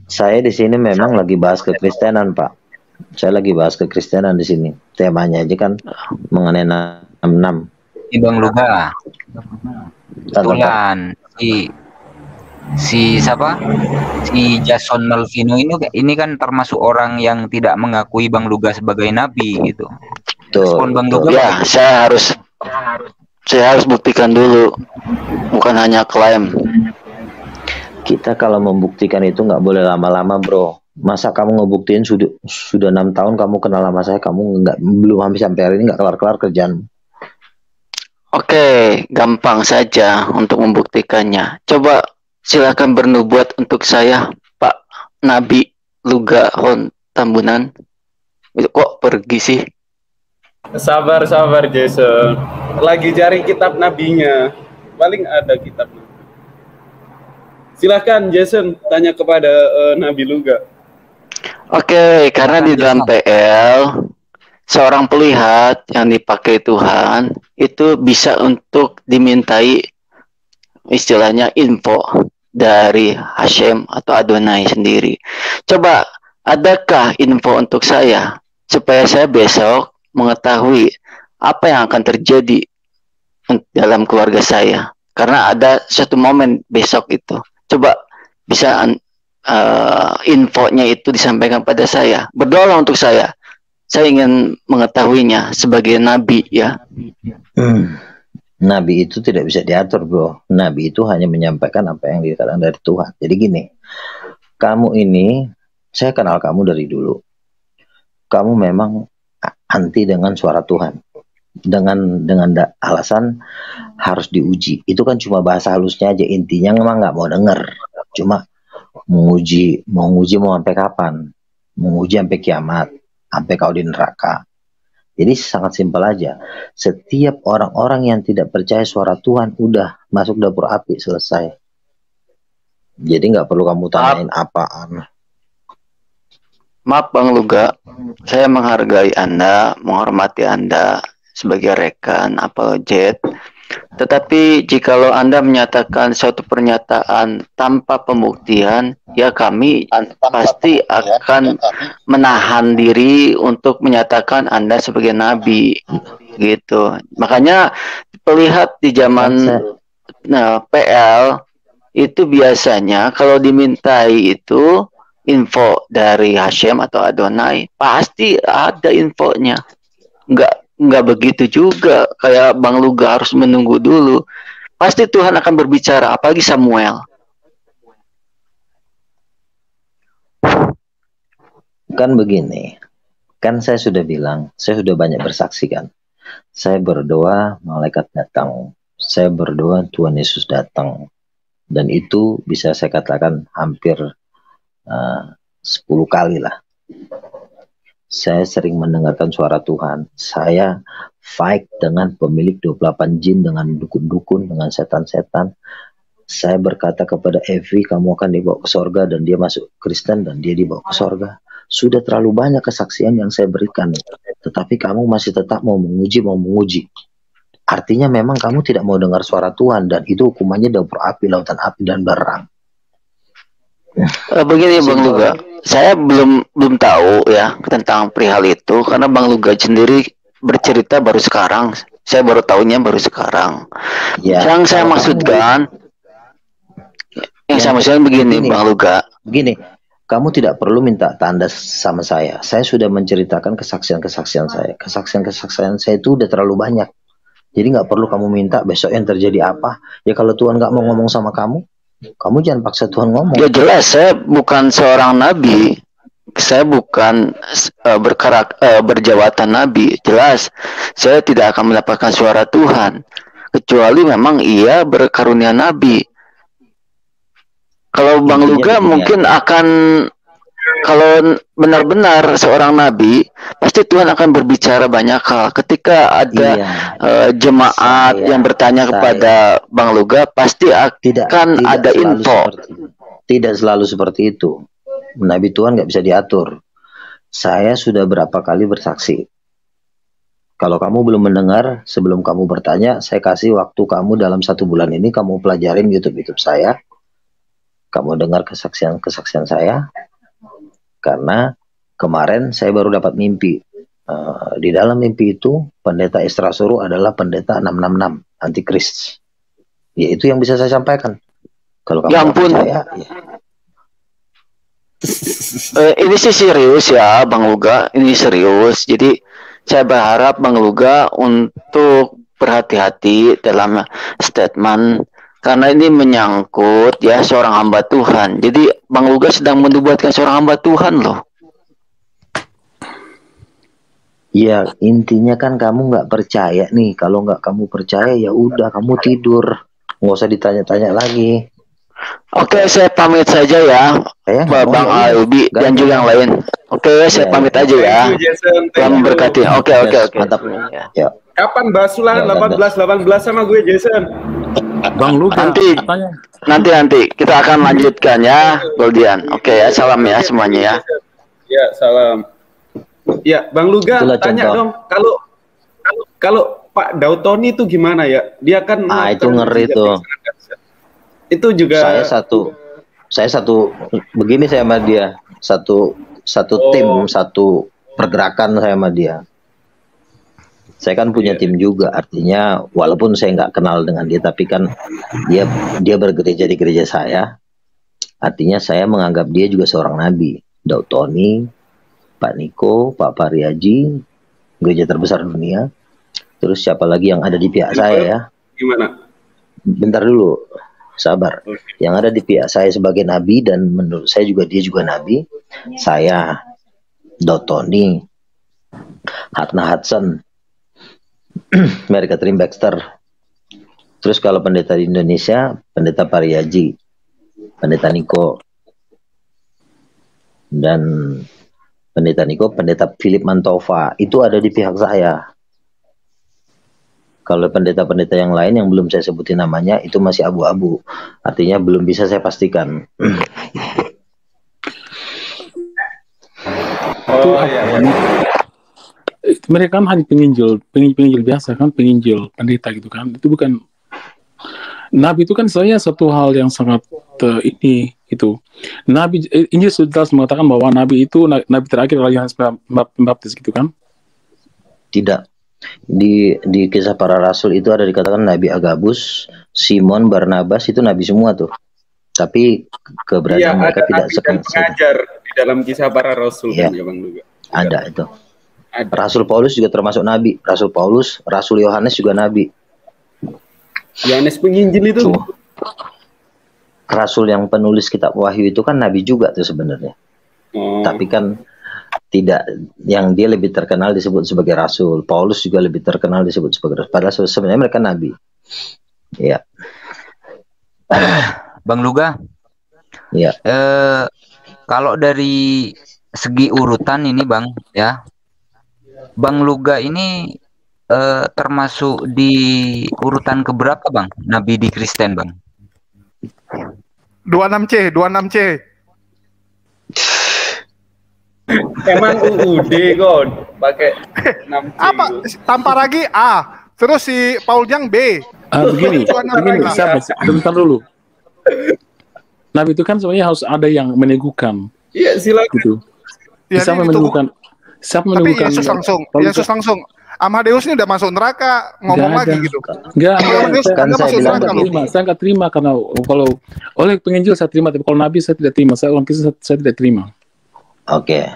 Speaker 1: Saya di sini memang lagi bahas kekristenan, Pak. Saya lagi bahas kekristenan di sini. Temanya aja kan mengenai 66.
Speaker 5: Ini Bang Luga. Kebetulan si siapa? Si Jason Malvino ini kan termasuk orang yang tidak mengakui Bang Luga sebagai nabi gitu.
Speaker 1: Betul.
Speaker 5: Bang Luga
Speaker 2: ya, saya harus buktikan dulu, bukan hanya klaim.
Speaker 1: Kita kalau membuktikan itu nggak boleh lama-lama, bro. Masa kamu ngebuktiin sudah 6 tahun kamu kenal sama saya, kamu belum sampai hari ini nggak kelar-kelar kerjaan.
Speaker 2: Oke, gampang saja untuk membuktikannya. Coba silakan bernubuat untuk saya, Pak Nabi Luga Hon Tambunan. Kok pergi sih?
Speaker 7: Sabar Jason. Lagi cari kitab nabinya. Paling ada kitab. Silakan Jason tanya kepada Nabi Luga.
Speaker 2: Oke, karena di dalam PL seorang pelihat yang dipakai Tuhan itu bisa untuk dimintai istilahnya info dari Hashem atau Adonai sendiri. Coba, adakah info untuk saya supaya saya besok mengetahui apa yang akan terjadi dalam keluarga saya? Karena ada satu momen besok itu. Coba bisa infonya itu disampaikan pada saya. Berdoa untuk saya. Saya ingin mengetahuinya sebagai nabi ya.
Speaker 1: Nabi itu tidak bisa diatur, bro. Nabi itu hanya menyampaikan apa yang dikatakan dari Tuhan. Jadi gini, kamu ini, saya kenal kamu dari dulu. Kamu memang anti dengan suara Tuhan. Dengan alasan harus diuji. Itu kan cuma bahasa halusnya aja. Intinya memang nggak mau denger. Cuma menguji mau sampai kapan? Menguji sampai kiamat, sampai kau di neraka. Jadi sangat simpel aja. Setiap orang-orang yang tidak percaya suara Tuhan udah masuk dapur api, selesai. Jadi nggak perlu kamu tanyain apaan.
Speaker 2: Maaf Bang Luga, saya menghargai Anda, menghormati Anda sebagai rekan Apologet. Tetapi jikalau Anda menyatakan suatu pernyataan tanpa pembuktian, ya kami pasti akan menahan diri untuk menyatakan Anda sebagai nabi, gitu. Makanya terlihat di zaman PL itu biasanya kalau dimintai itu info dari Hashem atau Adonai, pasti ada infonya. Nggak begitu juga kayak Bang Luga harus menunggu dulu. Pasti Tuhan akan berbicara, apalagi Samuel.
Speaker 1: Kan begini, kan saya sudah bilang, saya sudah banyak bersaksi kan. Saya berdoa malaikat datang, saya berdoa Tuhan Yesus datang, dan itu bisa saya katakan hampir 10 kali lah. Saya sering mendengarkan suara Tuhan. Saya fight dengan pemilik 28 jin, dengan dukun-dukun, dengan setan-setan. Saya berkata kepada Evi, kamu akan dibawa ke sorga, dan dia masuk Kristen dan dia dibawa ke sorga. Sudah terlalu banyak kesaksian yang saya berikan, tetapi kamu masih tetap mau menguji. Artinya memang kamu tidak mau dengar suara Tuhan, dan itu hukumannya dapur api, lautan api, dan berang.
Speaker 2: Begini Bang Luga, saya belum tahu ya tentang perihal itu karena Bang Luga sendiri bercerita baru sekarang. Saya baru tahunya baru sekarang. Ya, yang saya maksudkan begini Bang Luga.
Speaker 1: Begini, kamu tidak perlu minta tanda sama saya. Saya sudah menceritakan kesaksian-kesaksian saya. Kesaksian-kesaksian saya itu udah terlalu banyak. Jadi nggak perlu kamu minta besok yang terjadi apa. Ya kalau Tuhan nggak mau ngomong sama kamu jangan paksa Tuhan ngomong.
Speaker 2: Ya jelas, saya bukan seorang nabi. saya bukan berjawatan nabi. Jelas saya tidak akan mendapatkan suara Tuhan kecuali memang ia berkarunia nabi. Kalau Bang Luga mungkin akan, kalau benar-benar seorang nabi, pasti Tuhan akan berbicara banyak hal. Ketika ada jemaat yang bertanya kepada Bang Luga, pasti akan ada info.
Speaker 1: Tidak selalu seperti itu. Nabi Tuhan nggak bisa diatur. Saya sudah berapa kali bersaksi. Kalau kamu belum mendengar, sebelum kamu bertanya, saya kasih waktu kamu dalam 1 bulan ini, kamu pelajarin YouTube saya. Kamu dengar kesaksian saya. Karena kemarin saya baru dapat mimpi. Di dalam mimpi itu, pendeta Esrasuru adalah pendeta 666, antikris. Ya, itu yang bisa saya sampaikan. Kalau kamu percaya, ya.
Speaker 2: Ini sih serius ya Bang Luga, ini serius. Jadi saya berharap Bang Luga untuk berhati-hati dalam statement, karena ini menyangkut ya seorang hamba Tuhan. Jadi Bang Luga sedang menubuatkan seorang hamba Tuhan loh.
Speaker 1: Ya, intinya kan kamu nggak percaya nih. Kalau nggak kamu percaya, ya udah kamu tidur, nggak usah ditanya-tanya lagi.
Speaker 2: Oke, saya pamit saja ya, Bang Albi dan juga yang lain. Oke, saya pamit aja ya. Tuhan memberkati. Oke.
Speaker 1: Mantap. Ya.
Speaker 7: Kapan basulan 18 sama gue, Jason?
Speaker 8: Bang Luga.
Speaker 2: Nanti kita akan lanjutkan ya, Goldian. Oke ya, salam ya semuanya ya.
Speaker 7: Ya, salam. Ya, Bang Luga, itulah tanya contoh. Dong, kalau Pak Dautoni itu gimana ya? Dia kan
Speaker 1: itu ngeri tuh.
Speaker 7: Itu juga
Speaker 1: saya satu begini, saya sama dia satu tim, satu pergerakan saya sama dia. Saya kan punya tim juga, artinya walaupun saya nggak kenal dengan dia, tapi kan dia bergereja di gereja saya, artinya saya menganggap dia juga seorang nabi. Dautoni, Pak Niko, Pak Pariaji, gereja terbesar dunia. Terus siapa lagi yang ada di pihak saya ya?
Speaker 7: Gimana?
Speaker 1: Bentar dulu. Sabar. Yang ada di pihak saya sebagai nabi, dan menurut saya juga dia juga nabi. Saya, Dautoni, Hatna Hudson, Mary Catherine Baxter. Terus kalau pendeta di Indonesia, pendeta Pariaji, pendeta Niko, dan pendeta Philip Mantova. Itu ada di pihak saya. Kalau pendeta-pendeta yang lain yang belum saya sebutin namanya, itu masih abu-abu. Artinya belum bisa saya pastikan.
Speaker 8: Mereka kan hanya penginjil biasa kan, penginjil pendeta gitu kan. Itu bukan nabi, itu kan saya satu hal yang sangat itu. Nabi, Injil sudah mengatakan bahwa nabi itu nabi terakhir adalah Yohanes Pembaptis gitu kan?
Speaker 1: Tidak. Di Kisah Para Rasul itu ada dikatakan Nabi Agabus, Simon, Barnabas itu nabi semua tuh. Tapi keberadaan mereka tidak seperti
Speaker 7: pengajar di dalam Kisah Para Rasul kan ya Bang Luga.
Speaker 1: Ada itu. Ada. Rasul Paulus juga termasuk nabi. Rasul Paulus, Rasul Yohanes juga nabi.
Speaker 7: Yohanes penginjil itu.
Speaker 1: Rasul yang penulis kitab Wahyu itu kan nabi juga tuh sebenarnya. Tapi kan tidak, yang dia lebih terkenal disebut sebagai rasul. Paulus juga lebih terkenal disebut sebagai rasul. Padahal sebenarnya mereka nabi. Ya.
Speaker 5: Bang Luga.
Speaker 1: Ya.
Speaker 5: Kalau dari segi urutan ini Bang ya, Bang Luga ini termasuk di urutan keberapa Bang? Nabi di Kristen Bang?
Speaker 4: 26C.
Speaker 7: Emang UUD kon pakai 6C.
Speaker 4: Apa? Tanpa lagi A. Terus si Paul Jang B.
Speaker 8: Begini, sebentar dulu. Nabi itu kan sebenarnya harus ada yang meneguhkan.
Speaker 7: Iya, silakan.
Speaker 8: Gitu. Siapa meneguhkan?
Speaker 4: Tapi Yesus langsung. Amadeus ini udah masuk neraka, ngomong lagi gitu.
Speaker 8: Enggak,
Speaker 4: saya
Speaker 8: nggak terima karena kalau oleh penginjil saya terima, tapi kalau Nabi saya tidak terima. Saya orang Kristen saya tidak terima.
Speaker 1: Oke.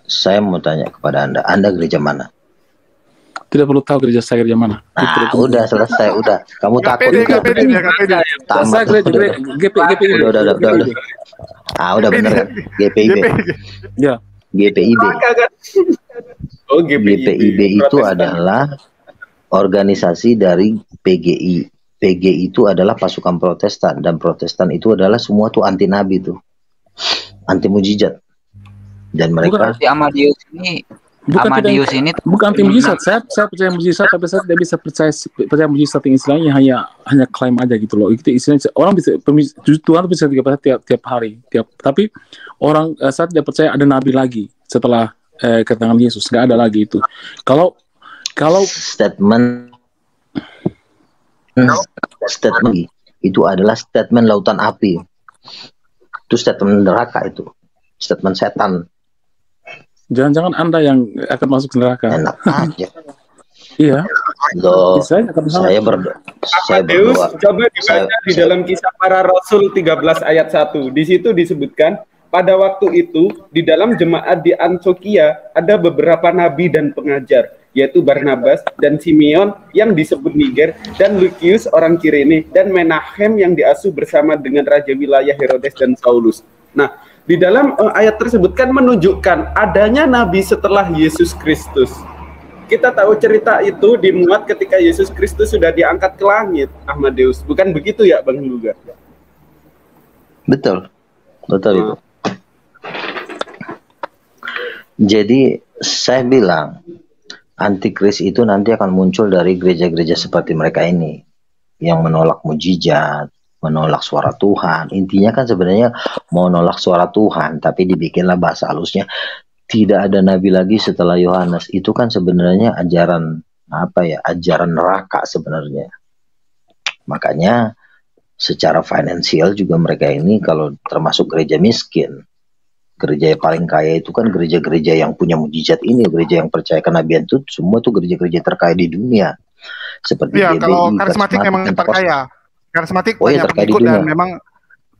Speaker 1: Saya mau tanya kepada Anda gereja mana?
Speaker 8: Tidak perlu tahu gereja saya gereja mana.
Speaker 1: Nah, udah selesai, udah. Kamu takut
Speaker 4: pede,
Speaker 1: udah.
Speaker 8: Saya gereja GPIB.
Speaker 1: Udah. Ah, udah bener kan? GPIB.
Speaker 8: Ya.
Speaker 1: GPIB.
Speaker 7: Oh, GPIB
Speaker 1: itu adalah organisasi dari PGI. PGI itu adalah pasukan Protestan, dan Protestan itu adalah semua tuh anti nabi tuh. Anti mujizat. Dan mereka
Speaker 8: Bukan tim mujizat. Saya percaya mujizat, tapi saya tidak bisa percaya mujizat yang istilahnya hanya klaim aja gitu loh. Itu istilahnya orang bisa Tuhan bisa tiap hari. Tapi orang saya tidak percaya ada nabi lagi setelah kedatangan Yesus. Nggak ada lagi itu. Kalau
Speaker 1: statement itu adalah statement lautan api. Itu statement neraka itu. Statement setan.
Speaker 8: Jangan-jangan Anda yang akan masuk neraka.
Speaker 1: Enak aja.
Speaker 8: Iya.
Speaker 1: Loh, saya berdoa.
Speaker 7: Coba dibaca di dalam Kisah Para Rasul 13 ayat 1. Di situ disebutkan, pada waktu itu di dalam jemaat di Antioquia ada beberapa nabi dan pengajar, yaitu Barnabas dan Simeon yang disebut Niger, dan Lukius orang Kirene, dan Menahem yang diasuh bersama dengan raja wilayah Herodes dan Saulus. Nah, di dalam ayat tersebut kan menunjukkan adanya nabi setelah Yesus Kristus. Kita tahu cerita itu dimuat ketika Yesus Kristus sudah diangkat ke langit, Ahmadeus. Bukan begitu ya, Bang Luga?
Speaker 1: Betul itu. Jadi saya bilang antikris itu nanti akan muncul dari gereja-gereja seperti mereka ini yang menolak mujizat, menolak suara Tuhan. Intinya kan sebenarnya mau nolak suara Tuhan, tapi dibikinlah bahasa halusnya tidak ada nabi lagi setelah Yohanes. Itu kan sebenarnya ajaran ajaran neraka sebenarnya. Makanya secara finansial juga mereka ini kalau termasuk gereja miskin, gereja yang paling kaya itu kan gereja-gereja yang punya mujizat ini, gereja yang percaya kenabian itu semua tuh gereja-gereja terkaya di dunia. Seperti
Speaker 4: GBI, kalau
Speaker 1: karismatik
Speaker 4: memang terkaya. Karismatik banyak pengikut dan memang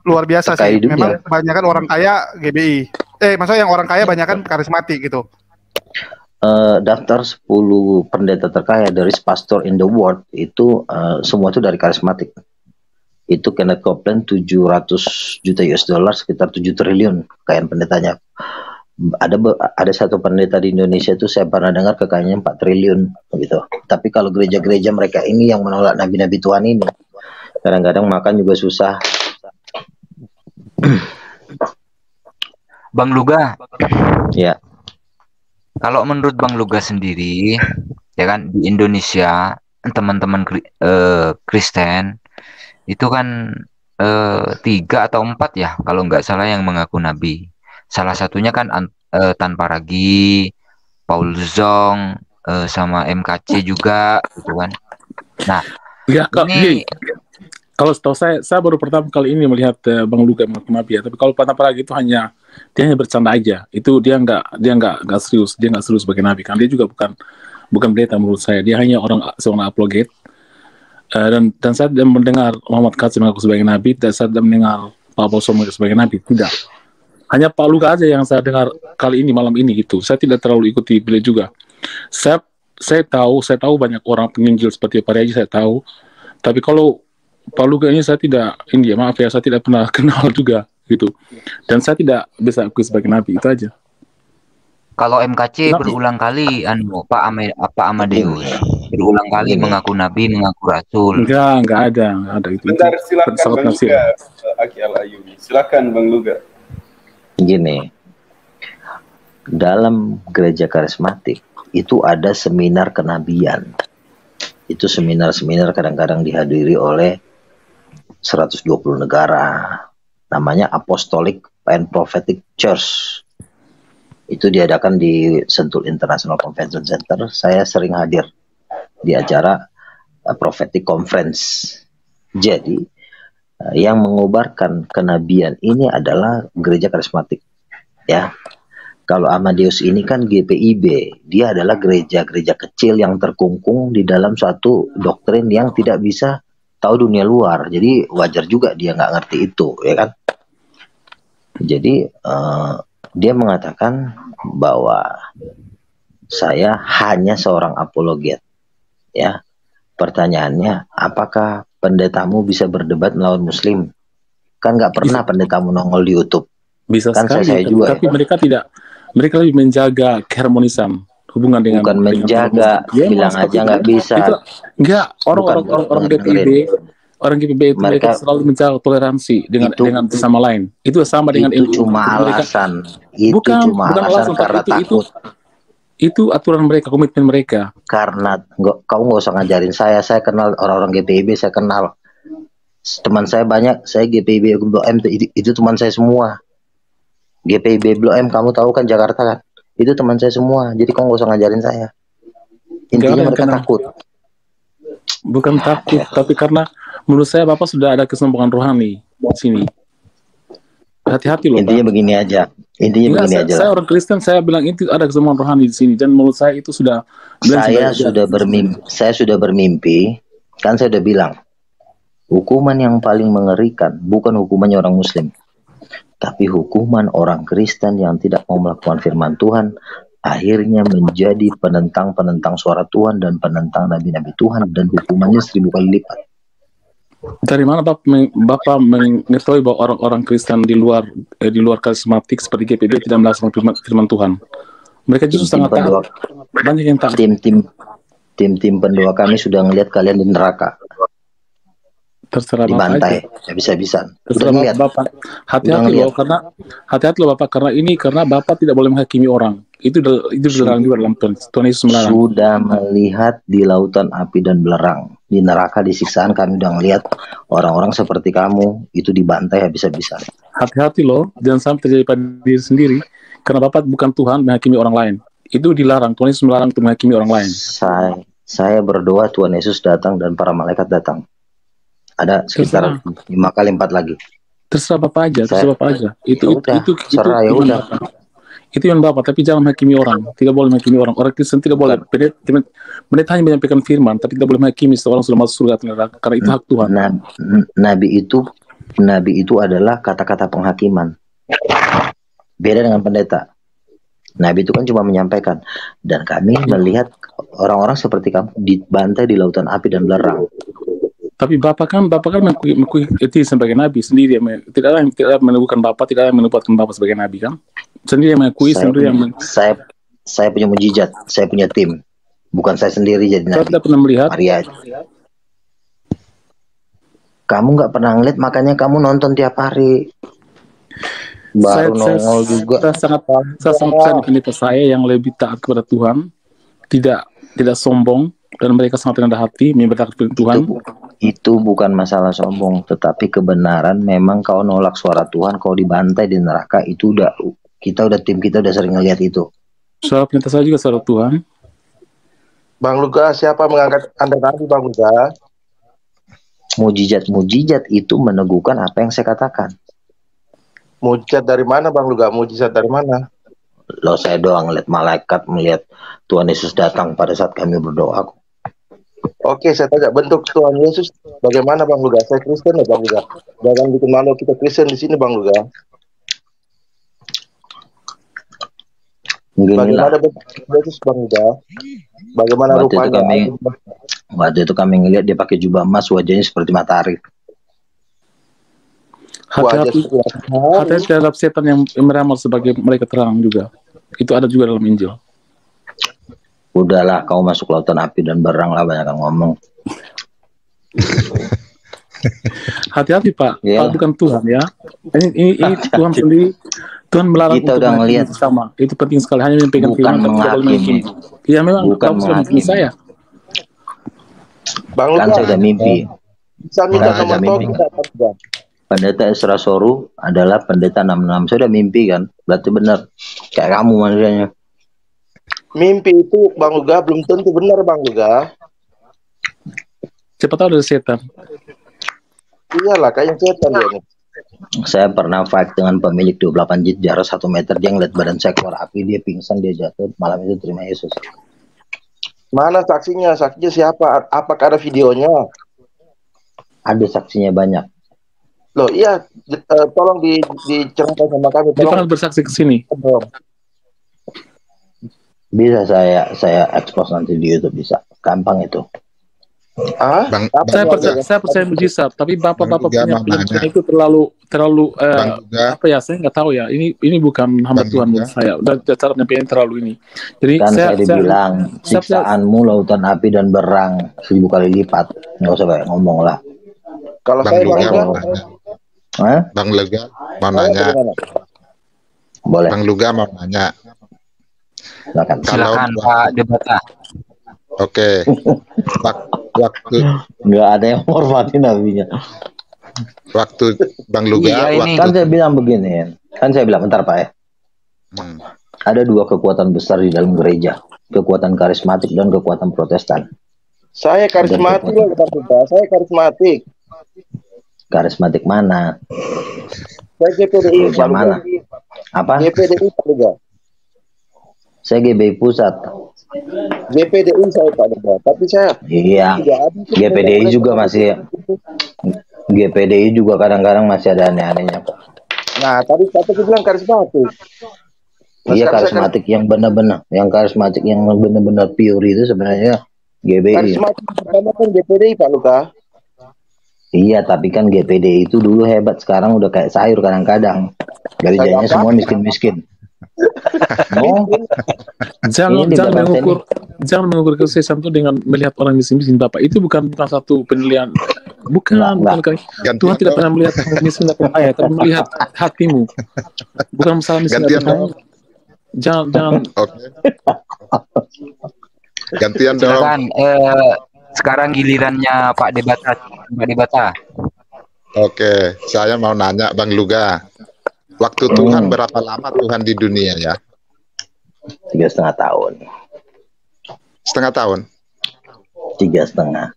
Speaker 4: luar biasa sih. Memang kebanyakan orang kaya GBI. Maksudnya yang orang kaya banyakan karismatik gitu.
Speaker 1: Daftar 10 pendeta terkaya dari pastor in the world itu semua itu dari karismatik. Itu Kenneth Copeland 700 juta US dollar, sekitar 7 triliun kekayaan pendetanya. Ada satu pendeta di Indonesia itu saya pernah dengar kekayaannya 4 triliun gitu. Tapi kalau gereja-gereja mereka ini yang menolak nabi-nabi Tuhan ini, kadang-kadang makan juga susah.
Speaker 5: Bang Luga.
Speaker 1: Ya.
Speaker 5: Kalau menurut Bang Luga sendiri, ya kan di Indonesia teman-teman Kristen itu kan 3 atau 4 ya kalau nggak salah yang mengaku nabi. Salah satunya kan Tanpa Ragi, Paul Zong, sama MKC juga gitu kan. Nah,
Speaker 8: ya, kalau setahu saya baru pertama kali ini melihat Bang Luga mengaku nabi ya. Tapi kalau Tanpa Ragi itu dia hanya bercanda aja. Itu dia nggak serius, dia nggak serius sebagai nabi. Kan dia juga bukan pendeta menurut saya. Dia hanya seorang apologet. Dan saya tidak mendengar Muhammad Qasim mengaku sebagai nabi, dan saya tidak mendengar Pak Boso mengaku sebagai nabi. Tidak. Hanya Pak Luga aja yang saya dengar kali ini, malam ini gitu. Saya tidak terlalu ikuti beliau juga. Saya tahu banyak orang penginjil seperti Pak Reji, saya tahu. Tapi kalau Pak Luga ini saya tidak, saya tidak pernah kenal juga gitu. Dan saya tidak bisa akui sebagai nabi, itu aja.
Speaker 5: Kalau MKC berulang kali Pak Amadeus berulang kali mengaku nabi, mengaku rasul.
Speaker 8: Enggak ada itu.
Speaker 7: Bentar, silakan Bang Luga. Aki Al-Ayuni. Silakan Bang Luga.
Speaker 1: Gini. Dalam gereja karismatik itu ada seminar kenabian. Itu seminar-seminar kadang-kadang dihadiri oleh 120 negara. Namanya Apostolic and Prophetic Church. Itu diadakan di Sentul International Convention Center. Saya sering hadir di acara Prophetic Conference. Jadi yang mengobarkan kenabian ini adalah gereja karismatik. Ya. Kalau Amadeus ini kan GPIB, dia adalah gereja-gereja kecil yang terkungkung di dalam suatu doktrin yang tidak bisa tahu dunia luar. Jadi wajar juga dia nggak ngerti itu, ya kan? Jadi dia mengatakan bahwa Saya hanya seorang apologet. Ya, pertanyaannya, apakah pendetamu bisa berdebat melawan Muslim? Kan nggak pernah pendetamu nongol di YouTube.
Speaker 8: Bisa
Speaker 1: kan
Speaker 8: sekali,
Speaker 1: saya juga
Speaker 8: tapi
Speaker 1: ya.
Speaker 8: mereka lebih menjaga keharmonisan hubungan dengan
Speaker 1: bukan menjaga, bilang aja nggak bisa.
Speaker 8: Itu enggak, orang GPB itu mereka selalu menjaga toleransi dengan sesama lain. Itu sama dengan
Speaker 1: itu cuma alasan. Itu cuma alasan karena takut.
Speaker 8: Itu aturan mereka, komitmen mereka.
Speaker 1: Karena kau nggak usah ngajarin saya kenal orang-orang GPIB, saya kenal. Teman saya banyak, saya GPIB Blok M itu teman saya semua. GPIB Blok M kamu tahu kan Jakarta kan? Itu teman saya semua. Jadi kau nggak usah ngajarin saya. Intinya mereka takut.
Speaker 8: Bukan takut, tapi karena menurut saya Bapak sudah ada kesombongan rohani di sini. Hati-hati loh.
Speaker 1: Intinya begini aja.
Speaker 8: Saya orang Kristen, saya bilang itu ada kesombongan rohani di sini, dan menurut saya itu sudah.
Speaker 1: Saya sudah bermimpi. Kan saya sudah bilang, hukuman yang paling mengerikan bukan hukumannya orang Muslim, tapi hukuman orang Kristen yang tidak mau melakukan firman Tuhan, akhirnya menjadi penentang suara Tuhan dan penentang nabi-nabi Tuhan, dan hukumannya 1000 kali lipat.
Speaker 8: Dari mana Bapak mengetahui bahwa orang-orang Kristen di luar karismatik seperti GPB tidak melaksanakan firman Tuhan? Mereka justru sangat taat. Banyak yang taat.
Speaker 1: Tim pendoa kami sudah ngelihat kalian di neraka.
Speaker 8: Terserah
Speaker 1: dibantai, habis-habisan.
Speaker 8: Terserah Bapak. Hati-hati loh Bapak, karena Bapak tidak boleh menghakimi orang. Itu dilarang juga dalam Tuhan Yesus melarang.
Speaker 1: Sudah melihat di lautan api dan belerang, di neraka, di siksaan, kami sudah melihat orang-orang seperti kamu itu dibantai habis-habisan.
Speaker 8: Hati-hati loh, jangan sampai terjadi pada diri sendiri, karena Bapak bukan Tuhan menghakimi orang lain. Itu dilarang, Tuhan Yesus melarang untuk menghakimi orang lain.
Speaker 1: Saya berdoa Tuhan Yesus datang dan para malaikat datang. Ada sekitar 5 kali 4 lagi.
Speaker 8: Terserah Bapak aja. Itu yang Bapak, tapi jangan menghakimi orang. Tidak boleh menghakimi orang. Orang Kristen tidak boleh. Pendeta hanya menyampaikan firman, tapi tidak boleh menghakimi seorang sudah masuk surga atau neraka, karena itu hak Tuhan.
Speaker 1: Nabi itu adalah kata-kata penghakiman. Beda dengan pendeta. Nabi itu kan cuma menyampaikan. Dan kami melihat orang-orang seperti kamu dibantai di lautan api dan belerang.
Speaker 8: Tapi Bapak kan mengakui itu sebagai nabi sendiri, tidak ada yang menemukan Bapak, tidak ada yang menempatkan Bapak sebagai nabi kan? Sendiri yang mengakui,
Speaker 1: saya punya mujizat, saya punya tim, bukan saya sendiri jadi nabi.
Speaker 8: Saya tidak pernah melihat.
Speaker 1: Maria, kamu nggak pernah ngeliat, makanya kamu nonton tiap hari. Baru nongol juga.
Speaker 8: Saya sangat pendeta saya yang lebih taat kepada Tuhan, tidak sombong, dan mereka sangat rendah hati memberitakan Tuhan.
Speaker 1: Itu bukan masalah sombong, tetapi kebenaran. Memang kau nolak suara Tuhan, kau dibantai di neraka. Itu tim kita udah sering ngeliat itu.
Speaker 8: Suara pendeta saya juga suara Tuhan.
Speaker 3: Bang Luga, siapa mengangkat Anda tadi, Bang Luga?
Speaker 1: Mujizat itu meneguhkan apa yang saya katakan.
Speaker 3: Mujizat dari mana, Bang Luga? Mujizat dari mana?
Speaker 1: Loh, saya doang ngeliat malaikat, melihat Tuhan Yesus datang pada saat kami berdoa.
Speaker 3: Oke, saya tanya bentuk Tuhan Yesus bagaimana, Bang Luga? Saya Kristen ya, Bang Luga. Jangan bikin malu kita Kristen di sini, Bang Luga. Bagaimana bentuk Yesus, Bang Luga? Bagaimana rupanya?
Speaker 1: Waktu itu kami ngelihat dia pakai jubah emas, wajahnya seperti matahari.
Speaker 8: Hati-hati terhadap setan yang meramal sebagai mereka terang juga. Itu ada juga dalam Injil.
Speaker 1: Udahlah, kau masuk lautan api dan berang lah, banyak ngomong.
Speaker 8: Hati-hati Pak, Pak bukan Tuhan ya. Ini Tuhan sendiri. Tuhan melarang
Speaker 1: kita udah ngelihat
Speaker 8: sama. Itu penting sekali, hanya menyampaikan firman tapi tidak boleh menghakimi. Ya memang
Speaker 1: bukan menghakimi
Speaker 8: saya.
Speaker 3: Bang
Speaker 1: kan saya udah mimpi. Pendeta Esra Soru adalah pendeta 66. Saya udah mimpi kan, berarti benar. Kayak kamu manusianya.
Speaker 3: Mimpi itu Bang Luga belum tentu benar, Bang Luga.
Speaker 8: Siapa tahu dari setan.
Speaker 3: Iyalah, kayak setan dia nih.
Speaker 1: Saya pernah fight dengan pemilik 28 jit jarak 1 meter. Dia ngeliat badan saya keluar api, dia pingsan, dia jatuh. Malam itu terima Yesus.
Speaker 3: Mana saksinya? Saksinya siapa? Apakah ada videonya?
Speaker 1: Ada saksinya banyak.
Speaker 3: Loh iya, tolong diceritakan sama kami.
Speaker 8: Dia pernah bersaksi ke sini.
Speaker 1: Bisa saya expose nanti di YouTube, bisa. Gampang itu.
Speaker 8: Saya percaya mujizat, tapi bapak-bapak punya penyampaian itu terlalu apa ya, saya nggak tahu ya. Ini bukan hamba Tuhan menurut saya. Udah cara penyampaian terlalu ini. Jadi
Speaker 1: kan saya dibilang siksaanmu lautan api dan berang 1000 kali lipat. Nggak usah banyak ngomong lah.
Speaker 9: Kalau saya
Speaker 10: Bang Luga mau nanya.
Speaker 1: Boleh.
Speaker 10: Bang Luga mau nanya.
Speaker 5: Silakan Pak Debata.
Speaker 10: Oke. Waktu
Speaker 1: nggak ada yang hormati nabinya.
Speaker 10: Waktu Bang Luga,
Speaker 1: kan saya bilang begini, kan saya bilang bentar Pak ya. Ada dua kekuatan besar di dalam gereja, kekuatan karismatik dan kekuatan Protestan.
Speaker 9: Saya karismatik loh, saya karismatik.
Speaker 1: Karismatik mana?
Speaker 9: Saya GPDI.
Speaker 1: Yang mana? Apa?
Speaker 9: GPDI juga.
Speaker 1: Saya GBI pusat.
Speaker 9: GPDI saya Pak Deba, tapi saya
Speaker 1: GPDI juga masih GPDI juga kadang-kadang masih ada aneh-anehnya Pak.
Speaker 9: Nah, tadi bilang karismatik.
Speaker 1: Iya, karismatik yang benar-benar, yang karismatik yang benar-benar pure itu sebenarnya GBI.
Speaker 9: Karismatik pertama kan GPDI Pak Luka.
Speaker 1: Iya, tapi kan GPDI itu dulu hebat, sekarang udah kayak sayur kadang-kadang. Gerejanya semua miskin-miskin.
Speaker 8: Jangan mengukur kesuksesan itu dengan melihat orang miskin Bapak. Itu bukan satu penilaian. Bukan. Tuhan tidak pernah melihat orang miskin atau kaya, tapi melihat hatimu. Bukan masalah miskin atau kaya. Jangan.
Speaker 10: Gantian dong.
Speaker 5: Silakan. Sekarang gilirannya Pak Debata.
Speaker 10: Oke, saya mau nanya Bang Luga. Waktu Tuhan berapa lama Tuhan di dunia ya?
Speaker 1: 3,5 tahun.
Speaker 10: Setengah tahun?
Speaker 1: 3,5.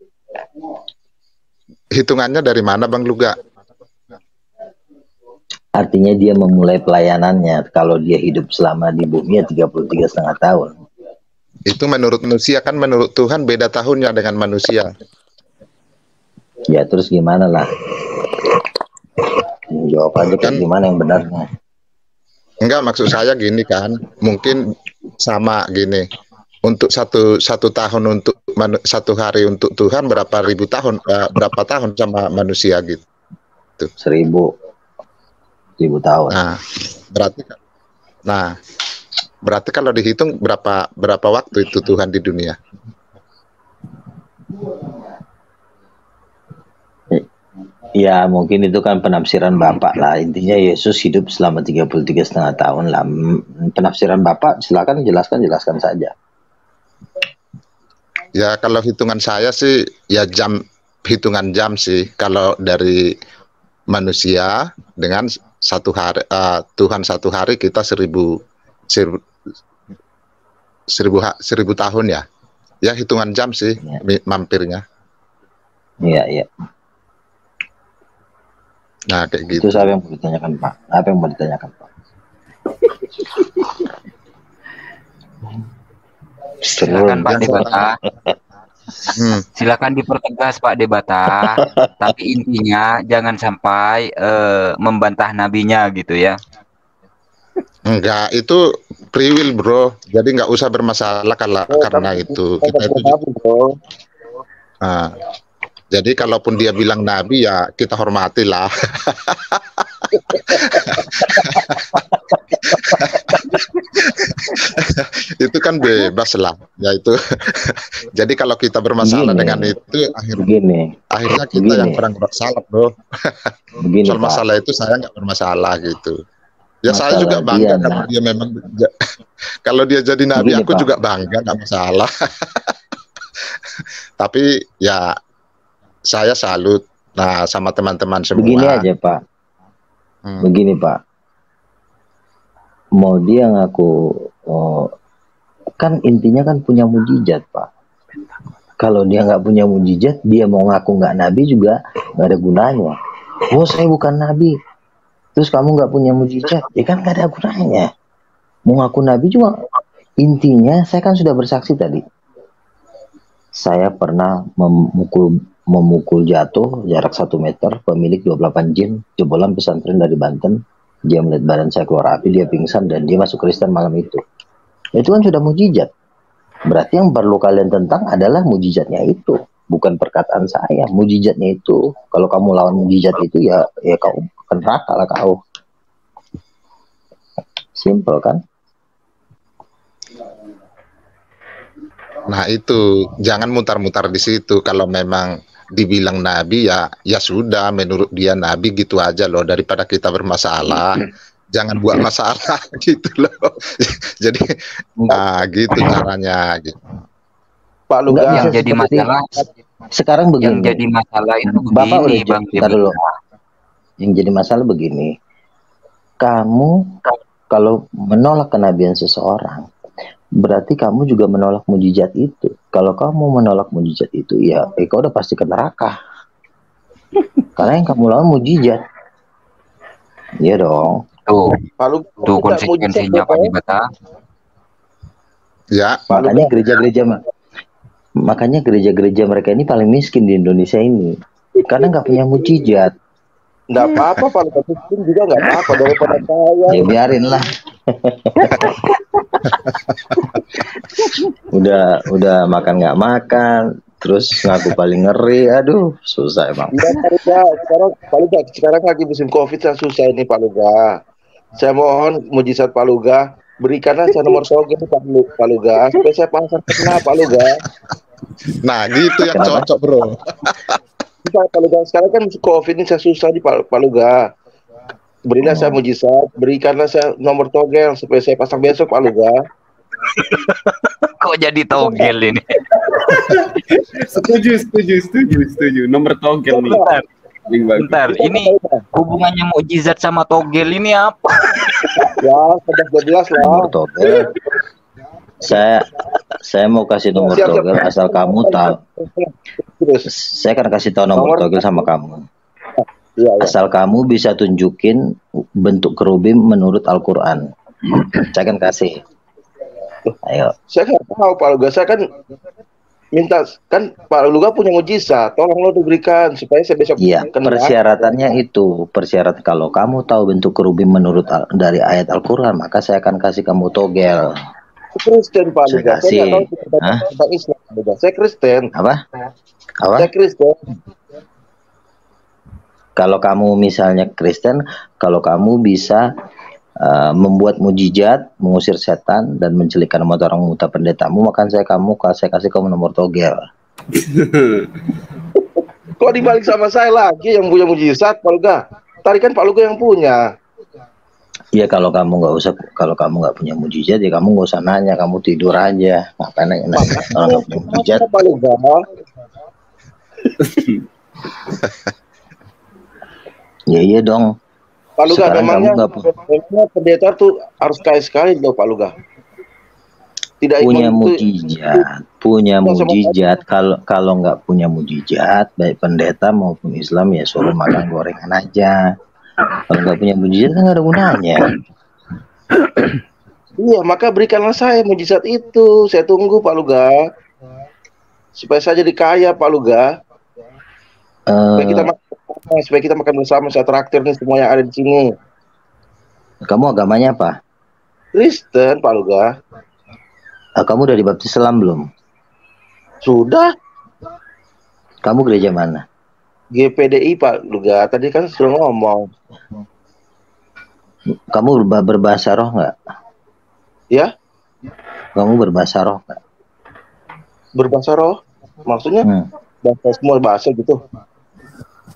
Speaker 10: Hitungannya dari mana Bang Luga?
Speaker 1: Artinya dia memulai pelayanannya. Kalau dia hidup selama di bumi ya 33,5 tahun.
Speaker 10: Itu menurut manusia, kan menurut Tuhan beda tahunnya dengan manusia.
Speaker 1: Ya terus gimana lah? Jawab aja kan gimana yang benarnya.
Speaker 10: Enggak, maksud saya gini kan, mungkin sama gini. Untuk satu tahun untuk satu hari untuk Tuhan berapa ribu tahun, berapa tahun sama manusia gitu.
Speaker 1: 1000 tahun.
Speaker 10: Berarti kalau dihitung berapa waktu itu Tuhan di dunia?
Speaker 1: Ya mungkin itu kan penafsiran Bapak lah. Intinya Yesus hidup selama 33,5 tahun lah. Penafsiran Bapak silakan jelaskan saja.
Speaker 10: Ya kalau hitungan saya sih ya hitungan jam sih. Kalau dari manusia dengan satu hari Tuhan satu hari kita 1000 tahun ya. Ya hitungan jam sih mampirnya.
Speaker 1: Iya.
Speaker 10: Nah, kayak gitu.
Speaker 1: Itu saya yang mau ditanyakan Pak. Apa yang mau ditanyakan Pak?
Speaker 5: Silakan Pak Debata. Silakan dipertegas Pak Debata. Tapi intinya jangan sampai membantah nabinya gitu ya.
Speaker 10: Enggak, itu free will bro. Jadi nggak usah bermasalah karena itu. Kita itu jadi kalaupun dia bilang nabi ya kita hormatilah. Itu kan bebas lah. Ya itu. Jadi kalau kita bermasalah dengan itu akhirnya kita yang kurang bersalah bro. Soal masalah itu saya nggak bermasalah gitu. Ya masalah saya juga bangga kalau dia memang kalau dia jadi nabi aku juga bangga, nggak masalah. Tapi ya saya salut sama teman-teman semua.
Speaker 1: Begini aja Pak. Begini Pak. Mau dia ngaku kan intinya kan punya mujizat Pak. Kalau dia nggak punya mujizat, dia mau ngaku nggak nabi juga nggak ada gunanya. Oh saya bukan nabi. Terus kamu nggak punya mujizat, ya kan nggak ada gunanya. Mau ngaku nabi juga intinya saya kan sudah bersaksi tadi. Saya pernah memukul jatuh jarak 1 meter pemilik 28 jin jebolan pesantren dari Banten. Dia melihat badan saya keluar api, dia pingsan dan dia masuk Kristen malam itu. Itu kan sudah mujizat. Berarti yang perlu kalian tentang adalah mujizatnya itu, bukan perkataan saya. Mujizatnya itu, kalau kamu lawan mujizat itu ya kau akan neraka lah kau. Simple kan?
Speaker 10: Nah itu jangan mutar-mutar di situ. Kalau memang dibilang nabi ya sudah, menurut dia nabi gitu aja loh, daripada kita bermasalah. Jangan buat masalah gitu loh. Jadi gitu caranya gitu.
Speaker 9: Pak Luga
Speaker 5: yang jadi masalah
Speaker 1: sekarang begini.
Speaker 5: Yang jadi masalah itu
Speaker 1: Bapak
Speaker 5: begini,
Speaker 1: udah
Speaker 5: Bang.
Speaker 1: dulu. Yang jadi masalah begini. Kamu kalau menolak kenabian seseorang, berarti kamu juga menolak mujizat itu. Kalau kamu menolak mujizat itu, ya kau udah pasti ke neraka. Karena yang kamu lawan mujizat. Iya dong.
Speaker 5: Tuh konsekuensinya Pak Dibata.
Speaker 10: Ya.
Speaker 1: Makanya gereja-gereja mereka ini paling miskin di Indonesia ini. Karena nggak punya mujizat.
Speaker 9: Nggak apa-apa, Pak Luga miskin juga nggak apa-apa daripada saya.
Speaker 1: Ya biarin lah. udah makan nggak makan, terus ngaku paling ngeri, aduh susah emang.
Speaker 9: Ya, sekarang lagi musim COVID, yang susah ini Pak Luga. Saya mohon mujizat Pak Luga, berikanlah saya nomor togel Pak Luga, supaya saya pasang kena Pak Luga.
Speaker 10: Nah gitu yang cocok bro.
Speaker 9: Pak Luga, sekarang kan musim COVID ini saya susah di Pak Luga. Berilah saya mujizat, berikanlah saya nomor togel supaya saya pasang besok Pak Luga.
Speaker 5: Kok jadi togel ini?
Speaker 7: Setuju. Nomor togel nih.
Speaker 5: Bentar, ini hubungannya mukjizat sama togel ini apa?
Speaker 9: Ya, sudah jelas lah.
Speaker 1: Nomor togel. Saya mau kasih nomor togel asal kamu tahu. Saya akan kasih tahu nomor togel sama kamu. Asal kamu bisa tunjukin bentuk kerubim menurut Al-Quran. Saya akan kasih. Ayo.
Speaker 9: Saya nggak tahu Pak Luga, saya kan minta, kan Pak Luga punya mujizat, tolong lo diberikan supaya saya besok.
Speaker 1: Iya, persyaratannya itu, persyaratan kalau kamu tahu bentuk kerubim menurut dari ayat Al-Quran, maka saya akan kasih kamu togel.
Speaker 9: Kristen Pak Luga, saya nggak tahu tentang Islam. Saya Kristen.
Speaker 1: Apa?
Speaker 9: Saya Kristen.
Speaker 1: Kalau kamu misalnya Kristen, kalau kamu bisa membuat mujizat, mengusir setan dan mencelikkan orang muta pendetamu, maka saya kasih kamu nomor togel.
Speaker 9: Kok dibalik sama saya lagi yang punya mujizat Pak Luga? Tadi kan Pak Luga yang punya.
Speaker 1: Iya, kalau kamu nggak punya mujizat ya kamu nggak usah nanya, kamu tidur aja. Ngapain nanya orang nggak punya mujizat?
Speaker 9: Pak Luga.
Speaker 1: Iya dong.
Speaker 9: Pak Luga, memangnya pendeta tuh harus kaya sekali loh Pak Luga. Tidak punya mujizat. Kalau nggak punya mujizat, baik pendeta maupun Islam ya suruh makan gorengan aja. Kalau nggak punya mujizat kan nggak ada gunanya. Iya, maka berikanlah saya mujizat itu. Saya tunggu Pak Luga, supaya saya jadi kaya Pak Luga. Supaya kita makan bersama, saya traktir nih semua yang ada di sini.
Speaker 1: Kamu agamanya apa?
Speaker 9: Kristen, Pak Luga.
Speaker 1: Kamu udah dibaptis Islam belum?
Speaker 9: Sudah.
Speaker 1: Kamu gereja mana?
Speaker 9: GPDI, Pak Luga. Tadi kan sudah ngomong.
Speaker 1: Kamu berbahasa roh nggak?
Speaker 9: Ya?
Speaker 1: Kamu berbahasa roh nggak?
Speaker 9: Berbahasa roh? Maksudnya? Bahasa semua bahasa gitu.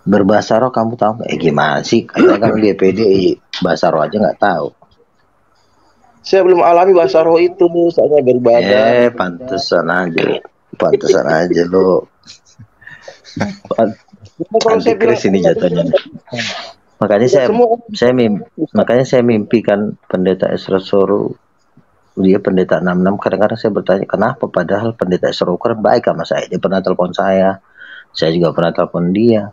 Speaker 1: Berbahasa roh kamu tahu nggak? Gimana sih? Kayak kan GPDI bahasa roh aja nggak tahu.
Speaker 9: Saya belum alami bahasa roh itu, saya beribadah.
Speaker 1: Pantesan aja lo. Antikris ini jatuhnya. Makanya saya mimpi kan pendeta Esra Soru, dia pendeta 66. Kadang-kadang saya bertanya kenapa, padahal pendeta Esra kan baik sama saya. Dia pernah telepon saya juga pernah telepon dia.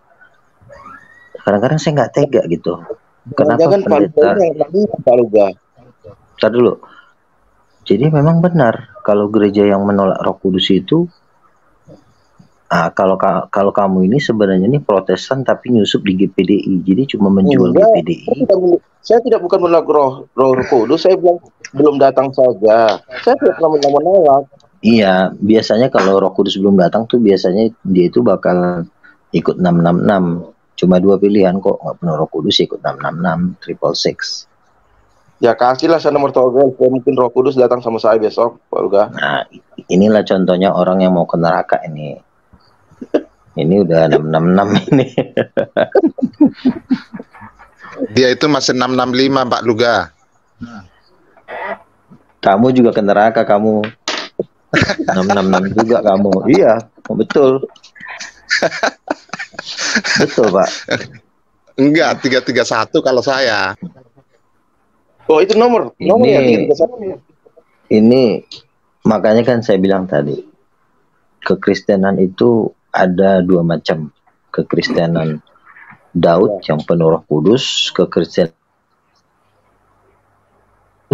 Speaker 1: Kadang-kadang saya nggak tega gitu. Kenapa pendeta?
Speaker 9: Pak Luga.
Speaker 1: Bentar dulu. Jadi memang benar kalau gereja yang menolak Roh Kudus itu Kalau kamu ini sebenarnya ini Protestan tapi nyusup di GPDI, jadi cuma menjual GPDI.
Speaker 9: Saya tidak bukan menolak roh Kudus, saya bilang belum datang saja. Saya tidak pernah menolak.
Speaker 1: Iya, biasanya kalau Roh Kudus belum datang tuh biasanya dia itu bakal ikut 666. Cuma 2 pilihan kok, nggak penuh Roh Kudus ikut 666, 666.
Speaker 9: Ya kasihlah saya nomor togel, mungkin Roh Kudus datang sama saya besok, Pak Luga.
Speaker 1: Nah, inilah contohnya orang yang mau ke neraka ini. Ini udah 666 ini.
Speaker 10: Dia itu masih 665, Pak Luga.
Speaker 1: Kamu juga ke neraka kamu. 666 juga kamu. Iya, betul. Betul, Pak.
Speaker 10: Enggak, 331 kalau saya.
Speaker 9: Oh, itu nomor ya 331.
Speaker 1: Ini makanya kan saya bilang tadi, kekristenan itu ada 2 macam. Kekristenan Daud yang penuh Roh Kudus, kekristenan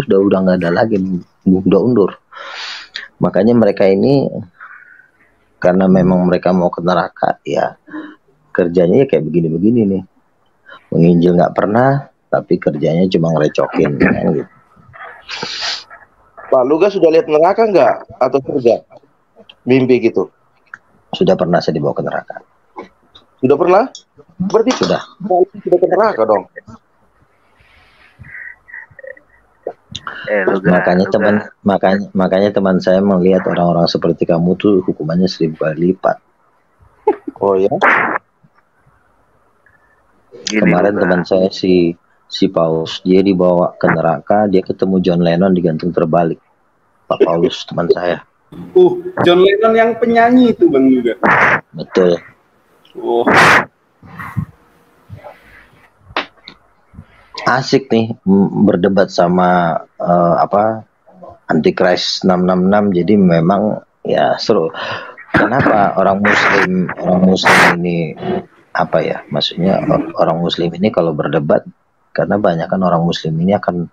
Speaker 1: udah nggak ada lagi, udah undur. Makanya mereka ini karena memang mereka mau ke neraka, ya kerjanya ya kayak begini-begini nih. Menginjil nggak pernah, tapi kerjanya cuma ngerecokin kan gitu.
Speaker 9: Pak Luga sudah lihat neraka nggak atau surga? Mimpi gitu.
Speaker 1: Sudah pernah saya dibawa ke neraka.
Speaker 9: Sudah pernah? Berarti
Speaker 1: sudah
Speaker 9: ke neraka dong.
Speaker 1: Makanya teman saya melihat orang-orang seperti kamu tuh hukumannya 1000 kali lipat.
Speaker 9: Oh ya?
Speaker 1: Kemarin teman saya si Paulus, dia dibawa ke neraka, dia ketemu John Lennon digantung terbalik. Pak Paulus teman saya.
Speaker 7: John Lennon yang penyanyi itu Bang juga.
Speaker 1: Betul. Asik nih berdebat sama Antichrist 666, jadi memang ya seru. Kenapa orang muslim ini maksudnya orang muslim ini kalau berdebat, karena banyak kan orang muslim ini akan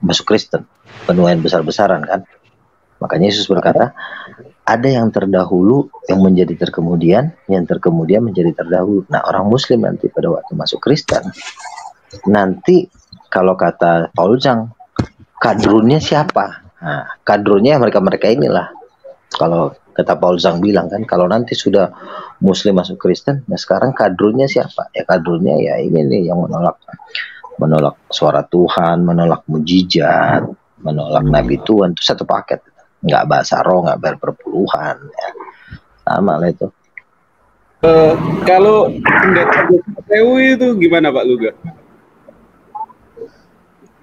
Speaker 1: masuk Kristen, penuaian besar-besaran kan. Makanya Yesus berkata, ada yang terdahulu yang menjadi terkemudian, yang terkemudian menjadi terdahulu. Nah, orang muslim nanti pada waktu masuk Kristen, nanti kalau kata Paul Zhang, kadrunnya siapa? Nah, kadrunnya mereka-mereka inilah. Kalau kata Paul Zhang bilang kan, kalau nanti sudah muslim masuk Kristen, nah sekarang kadrunnya siapa? Ya kadrunnya ya ini nih yang menolak suara Tuhan, menolak mujizat, menolak nabi Tuhan, itu satu paket. Nggak bahasa roh, nggak bayar perpuluhan, ya. Sama lah itu.
Speaker 7: Kalau pendeta Joshua Tewu itu gimana Pak Luga?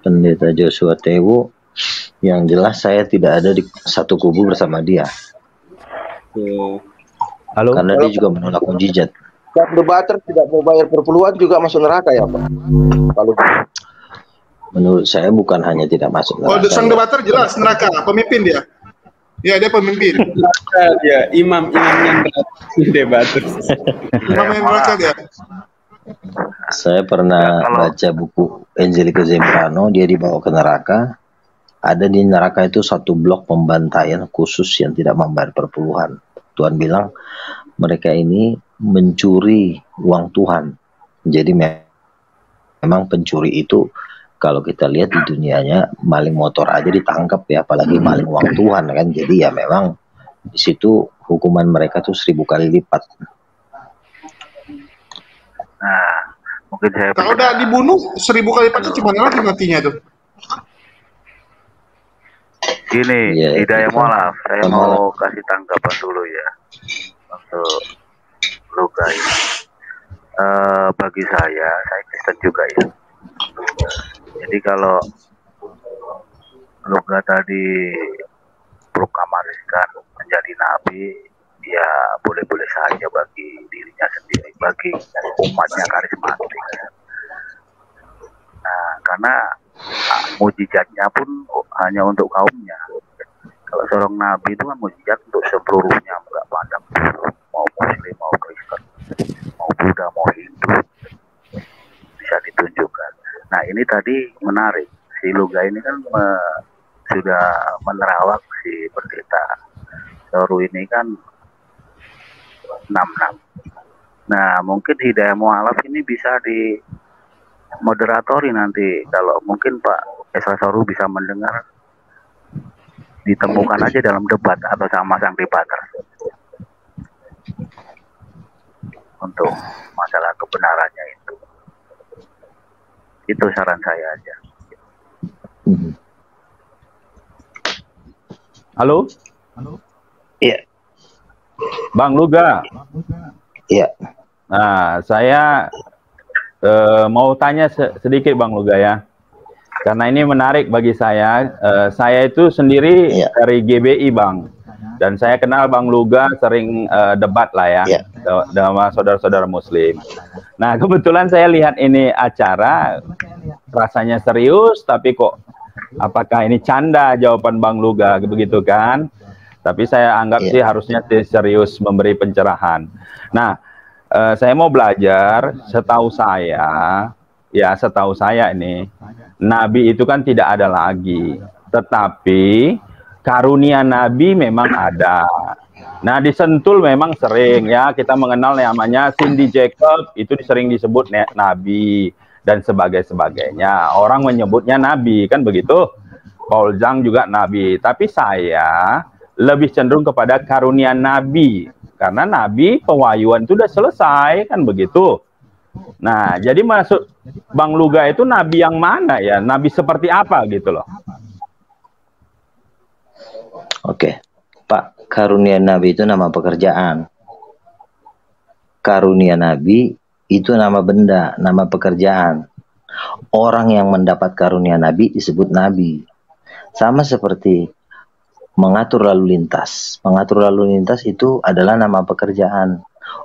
Speaker 1: Pendeta Joshua Tewu, yang jelas saya tidak ada di satu kubu bersama dia.
Speaker 11: Halo?
Speaker 1: Karena dia juga menolak mujizat.
Speaker 9: Debater tidak mau bayar perpuluhan juga masuk neraka ya Pak? Kalau
Speaker 1: menurut saya bukan hanya tidak masuk neraka.
Speaker 3: Sang debater jelas neraka, pemimpin dia. Ya, dia pemimpin.
Speaker 7: Ya, imam-imamnya debater.
Speaker 3: Imam yang neraka dia.
Speaker 1: Saya pernah baca buku Angelico Zembrano, dia dibawa ke neraka. Ada di neraka itu satu blok pembantaian khusus yang tidak membayar perpuluhan. Tuhan bilang mereka ini mencuri uang Tuhan. Jadi memang pencuri itu kalau kita lihat di dunianya maling motor aja ditangkap ya, apalagi maling uang Tuhan kan. Jadi ya memang di situ hukuman mereka tuh 1000 kali lipat.
Speaker 11: Nah, mungkin saya
Speaker 3: kalau udah dibunuh 1000 kali lipat gimana lagi matinya tuh?
Speaker 11: Gini, Hidayah Mualaf, saya mau kasih tanggapan dulu ya untuk Luga ini. Bagi saya Kristen juga ya. Jadi kalau Luga tadi proklamarkan menjadi nabi, ya boleh-boleh saja bagi dirinya sendiri, bagi umatnya karismatik. Nah, karena mujizatnya pun hanya untuk kaumnya. Kalau seorang nabi itu kan mujizat untuk seluruhnya, nggak pandang mau Muslim, mau Kristen, mau Buddha, mau Hindu, bisa ditunjukkan. Nah, ini tadi menarik, si Luga ini kan sudah menerawak si pendeta Soru ini kan 66. Nah, mungkin Hidayah Mu'alaf ini bisa di moderatori nanti. Kalau mungkin Pak Esra Soru bisa mendengar, ditemukan aja dalam debat atau sama sang debater untuk masalah kebenarannya itu. Itu saran saya aja.
Speaker 12: Halo?
Speaker 1: Iya.
Speaker 12: Bang Luga.
Speaker 1: Iya.
Speaker 12: Nah, saya mau tanya sedikit Bang Luga ya. Karena ini menarik bagi saya. Saya itu sendiri dari GBI Bang. Dan saya kenal Bang Luga sering debat lah ya. Sama saudara-saudara muslim. Nah, kebetulan saya lihat ini acara. Rasanya serius, tapi kok apakah ini canda jawaban Bang Luga, begitu kan? Tapi saya anggap sih harusnya serius memberi pencerahan. Nah, saya mau belajar, setahu saya ini, Nabi itu kan tidak ada lagi. Tetapi karunia Nabi memang ada. Nah, di Sentul memang sering ya, kita mengenal namanya Cindy Jacob, itu sering disebut Nabi. Dan sebagainya. Orang menyebutnya Nabi, kan begitu? Paul Zhang juga Nabi. Tapi saya lebih cenderung kepada karunia Nabi. Karena Nabi pewahyuan itu sudah selesai, kan begitu? Nah, jadi maksud Bang Luga itu Nabi yang mana ya? Nabi seperti apa gitu loh?
Speaker 1: Oke, Pak, karunia Nabi itu nama pekerjaan. Karunia Nabi itu nama benda, nama pekerjaan. Orang yang mendapat karunia Nabi disebut Nabi. Sama seperti mengatur lalu lintas. Mengatur lalu lintas itu adalah nama pekerjaan.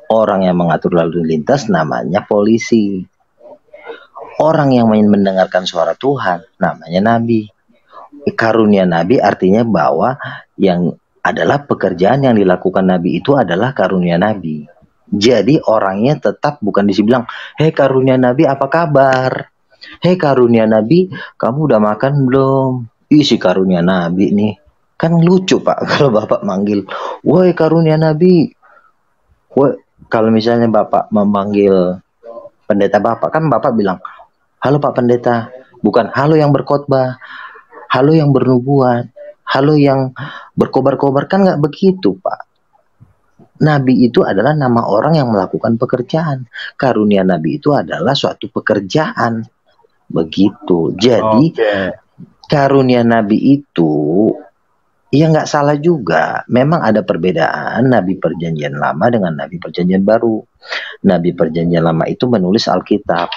Speaker 1: Orang yang mengatur lalu lintas namanya polisi. Orang yang mendengarkan suara Tuhan namanya Nabi. Karunia Nabi artinya bahwa yang adalah pekerjaan yang dilakukan Nabi itu adalah karunia Nabi. Jadi orangnya tetap bukan dibilang, hei karunia Nabi apa kabar? Hei karunia Nabi, kamu udah makan belum? Isi karunia Nabi nih. Kan lucu Pak kalau Bapak manggil, woi karunia Nabi. Woi, kalau misalnya Bapak memanggil pendeta Bapak, kan Bapak bilang, halo Pak Pendeta. Bukan halo yang berkhotbah, halo yang bernubuat, halo yang berkobar-kobar, kan nggak begitu Pak. Nabi itu adalah nama orang yang melakukan pekerjaan. Karunia Nabi itu adalah suatu pekerjaan. Begitu. Jadi karunia Nabi itu ya nggak salah juga. Memang ada perbedaan Nabi Perjanjian Lama dengan Nabi Perjanjian Baru. Nabi Perjanjian Lama itu menulis Alkitab.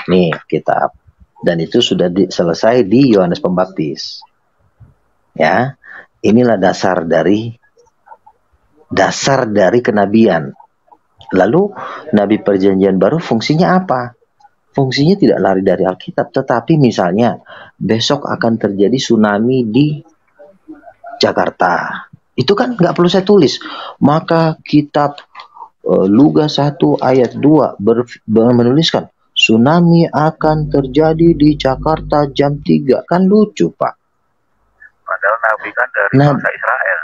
Speaker 1: Nih, kitab. Dan itu sudah selesai di Yohanes Pembaptis. Ya, inilah dasar dari kenabian. Lalu Nabi Perjanjian Baru fungsinya apa? Fungsinya tidak lari dari Alkitab, tetapi misalnya besok akan terjadi tsunami di Jakarta. Itu kan nggak perlu saya tulis. Maka kitab Luga 1 ayat 2 menuliskan tsunami akan terjadi di Jakarta jam 3. Kan lucu Pak.
Speaker 11: Padahal Nabi kan dari bangsa Israel.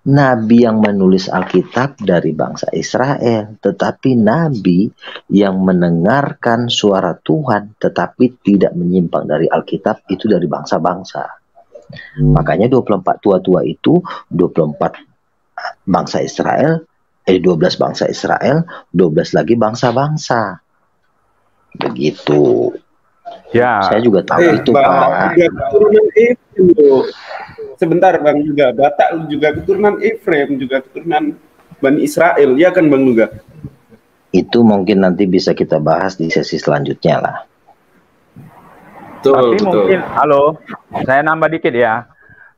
Speaker 1: Nabi yang menulis Alkitab dari bangsa Israel, tetapi Nabi yang mendengarkan suara Tuhan tetapi tidak menyimpang dari Alkitab itu dari bangsa-bangsa. Makanya 24 tua-tua itu 24 bangsa Israel, 12 bangsa Israel, 12 lagi bangsa-bangsa. Begitu.
Speaker 12: Ya.
Speaker 1: Saya juga tahu itu Pak.
Speaker 7: Sebentar Bang Luga, Batak juga keturunan Efraim, juga keturunan Bani Israel, ya kan Bang Luga?
Speaker 1: Itu mungkin nanti bisa kita bahas di sesi selanjutnya lah.
Speaker 12: Tapi mungkin, halo, saya nambah dikit ya.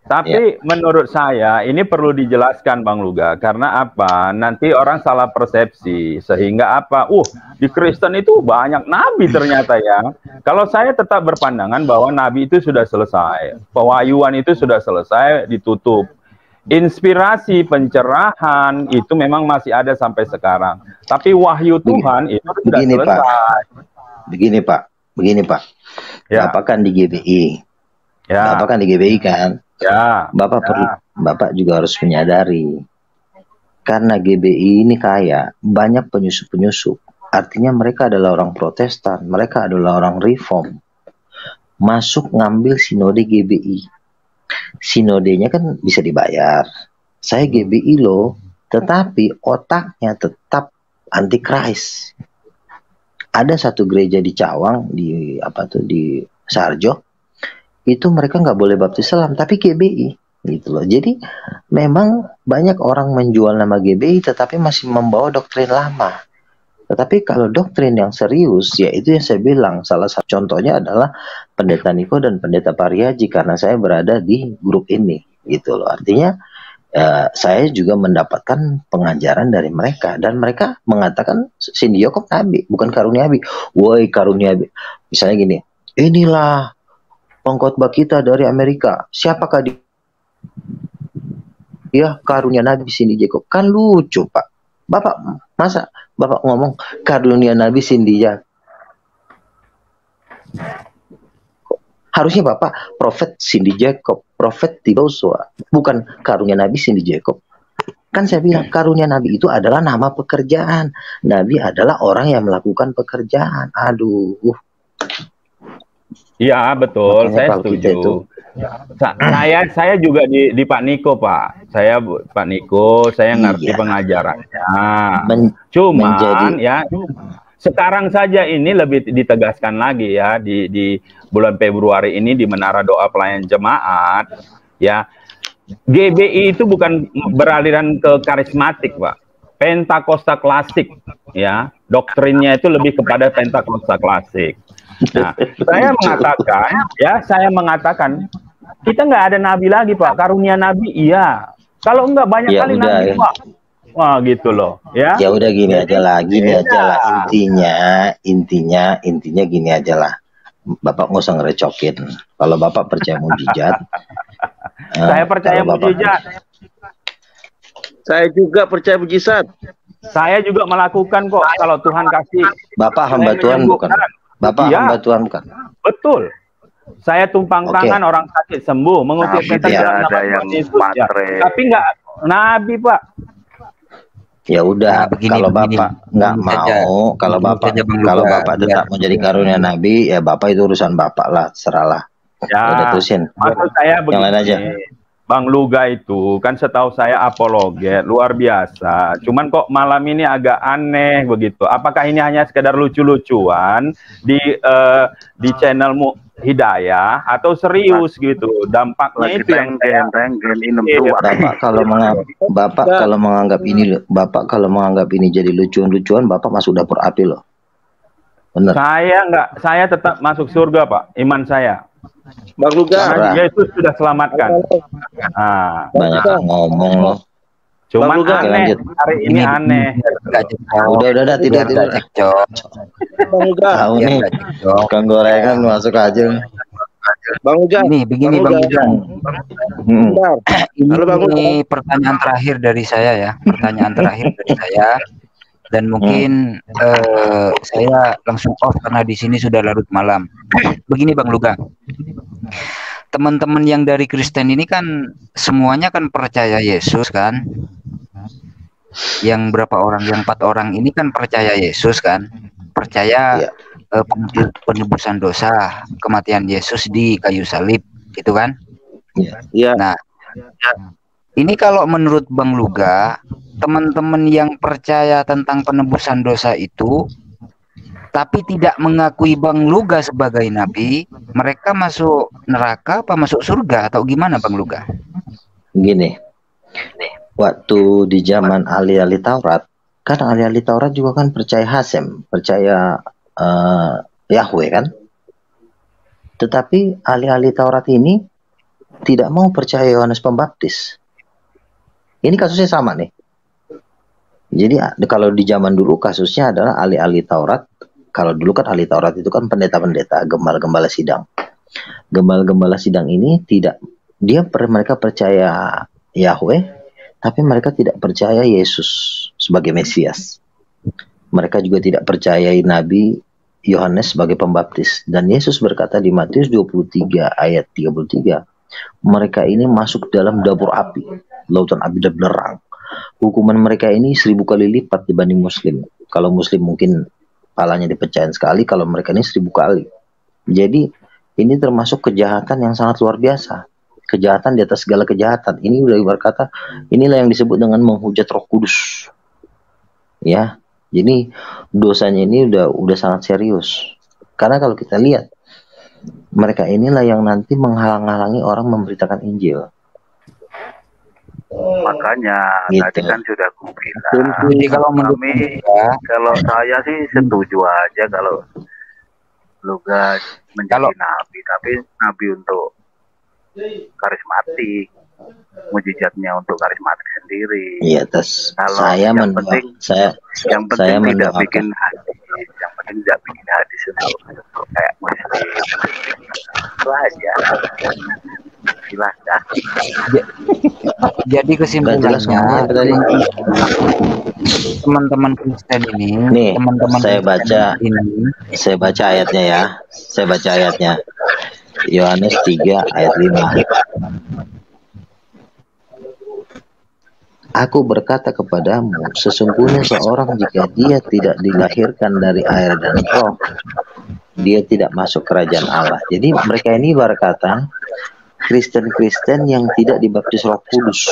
Speaker 12: Tapi menurut saya ini perlu dijelaskan Bang Luga, karena apa? Nanti orang salah persepsi, sehingga apa? Di Kristen itu banyak nabi ternyata ya. Kalau saya tetap berpandangan bahwa nabi itu sudah selesai, pewahyuan itu sudah selesai, ditutup. Inspirasi pencerahan itu memang masih ada sampai sekarang. Tapi wahyu Tuhan itu sudah selesai.
Speaker 1: Begini Pak. Ya. Bapak kan di GBI.
Speaker 12: Ya.
Speaker 1: Bapak kan di GBI kan?
Speaker 12: Ya.
Speaker 1: Bapak Bapak juga harus menyadari, karena GBI ini kaya, banyak penyusup-penyusup. Artinya mereka adalah orang Protestan, mereka adalah orang Reform. Masuk ngambil sinode GBI. Sinodenya kan bisa dibayar. Saya GBI loh, tetapi otaknya tetap anti-Christ. Ada satu gereja di Cawang, di Sarjo, itu mereka nggak boleh baptis Islam, tapi GBI. Gitu loh. Jadi memang banyak orang menjual nama GBI tetapi masih membawa doktrin lama. Tetapi kalau doktrin yang serius, ya itu yang saya bilang, salah satu contohnya adalah Pendeta Niko dan Pendeta Pariaji, karena saya berada di grup ini, gitu loh. Artinya saya juga mendapatkan pengajaran dari mereka, dan mereka mengatakan Cindy Jacob nabi, bukan karunia nabi. Woi, karunia nabi. Misalnya gini, inilah pengkhotbah kita dari Amerika. Siapakah dia? Ya, karunia nabi Cindy Jacob. Kan lucu, Pak. Bapak, masa Bapak ngomong karunia nabi Cindy Jacob? Harusnya Bapak Profet Cindy Jacob, Profet Joshua, bukan karunia nabi Cindy Jacob. Kan saya bilang karunia nabi itu adalah nama pekerjaan. Nabi adalah orang yang melakukan pekerjaan. Aduh.
Speaker 12: Iya, betul. Makanya saya setuju. Saya juga di Pak Niko, Pak. Saya Pak Niko, saya ngerti pengajarannya. Cuman ya sekarang saja ini lebih ditegaskan lagi ya di bulan Februari ini di Menara Doa Pelayan Jemaat ya. GBI itu bukan beraliran ke karismatik, Pak. Pentakosta klasik ya. Doktrinnya itu lebih kepada Pentakosta klasik. Nah, saya mengatakan kita nggak ada nabi lagi, Pak. Karunia nabi iya. Kalau enggak banyak ya, kali udah, nabi, Pak. Wah, gitu loh, ya. Ya
Speaker 1: udah gini aja lah. Intinya gini aja lah. Bapak nggak usah ngerecokin. Kalau Bapak percaya mujizat,
Speaker 12: saya percaya mujizat.
Speaker 9: Saya juga percaya mujizat.
Speaker 12: Saya juga melakukan kok kalau Tuhan kasih.
Speaker 1: Bapak hamba Tuhan bukan? Bapak hamba Tuhan bukan?
Speaker 12: Betul. Saya tumpang tangan orang sakit sembuh, mengusir setan dalam nama Yesus. Ya. Tapi nggak nabi, Pak.
Speaker 1: Ya udah, kalau Bapak nggak mau, kalau Bapak tetap menjadi karunia nabi, ya Bapak itu urusan Bapak lah, seralah.
Speaker 12: Ya, udah terusin. Maksud saya begini, yang lain aja. Bang Luga itu kan setahu saya apologet luar biasa. Cuman kok malam ini agak aneh begitu. Apakah ini hanya sekedar lucu-lucuan di channelmu Hidayah atau serius gitu? Dampaknya itu yang
Speaker 1: Bapak kalau menganggap ini jadi lucuan-lucuan, Bapak masuk dapur api loh. Bener.
Speaker 12: Saya tetap masuk surga, Pak. Iman saya.
Speaker 9: Bang Luga,
Speaker 12: Yesus sudah selamatkan.
Speaker 1: Nah, banyak ngomong loh.
Speaker 12: Cuma aneh, hari ini aneh.
Speaker 1: Udah, tidak.
Speaker 9: Bang Luga,
Speaker 1: tahu nih, tukang gorengan masuk aja.
Speaker 9: Bang Luga,
Speaker 5: begini Bang Luga. Ini pertanyaan terakhir dari saya ya. Dan mungkin saya langsung off karena di sini sudah larut malam. Begini Bang Luga, teman-teman yang dari Kristen ini kan semuanya kan percaya Yesus kan? Yang berapa orang? Yang 4 orang ini kan percaya Yesus kan? Percaya penebusan dosa, kematian Yesus di kayu salib, gitu kan?
Speaker 9: Iya.
Speaker 5: Nah, ini kalau menurut Bang Luga, teman-teman yang percaya tentang penebusan dosa itu tapi tidak mengakui Bang Luga sebagai nabi, mereka masuk neraka apa masuk surga atau gimana Bang Luga?
Speaker 1: Gini, waktu di zaman ahli-ahli Taurat, kan ahli-ahli Taurat juga kan percaya Hasem, percaya Yahweh kan? Tetapi ahli-ahli Taurat ini tidak mau percaya Yohanes Pembaptis. Ini kasusnya sama nih. Jadi kalau di zaman dulu kasusnya adalah ahli-ahli Taurat. Kalau dulu kan ahli Taurat itu kan pendeta-pendeta, gembala-gembala sidang. Gembala-gembala sidang ini mereka percaya Yahweh, tapi mereka tidak percaya Yesus sebagai Mesias. Mereka juga tidak percayai Nabi Yohanes sebagai pembaptis. Dan Yesus berkata di Matius 23 ayat 33, mereka ini masuk dalam dapur api, lautan api dan belerang. Hukuman mereka ini 1000 kali lipat dibanding Muslim. Kalau Muslim mungkin palanya dipecahin sekali, kalau mereka ini 1000 kali. Jadi ini termasuk kejahatan yang sangat luar biasa. Kejahatan di atas segala kejahatan. Ini udah berkata, inilah yang disebut dengan menghujat Roh Kudus. Ya, jadi dosanya ini udah sangat serius. Karena kalau kita lihat, mereka inilah yang nanti menghalang-halangi orang memberitakan Injil.
Speaker 11: Makanya
Speaker 1: Gitu.
Speaker 11: tadi kan sudah aku bilang.
Speaker 5: Jadi kalau menurut
Speaker 11: Kalau saya sih setuju aja kalau Luga menjadi nabi, tapi nabi untuk karismatik, mujizatnya untuk karismatik sendiri.
Speaker 1: Iya, tes.
Speaker 11: Kalau
Speaker 1: Saya
Speaker 11: yang penting, yang penting tidak
Speaker 1: mendoakan.
Speaker 11: bikin hadis, yang penting tidak bikin hadis untuk kayak Muslim. Itu aja. Silahkan.
Speaker 5: Jadi kesimpulannya, teman-teman Kristen ini,
Speaker 1: Nih,
Speaker 5: teman-teman
Speaker 1: saya baca,
Speaker 5: ini,
Speaker 1: saya baca ayatnya ya. Saya baca ayatnya. Yohanes 3 ayat 5. Aku berkata kepadamu, sesungguhnya seorang jika dia tidak dilahirkan dari air dan roh, dia tidak masuk kerajaan Allah. Jadi mereka ini berkata Kristen-Kristen yang tidak dibaptis Roh Kudus.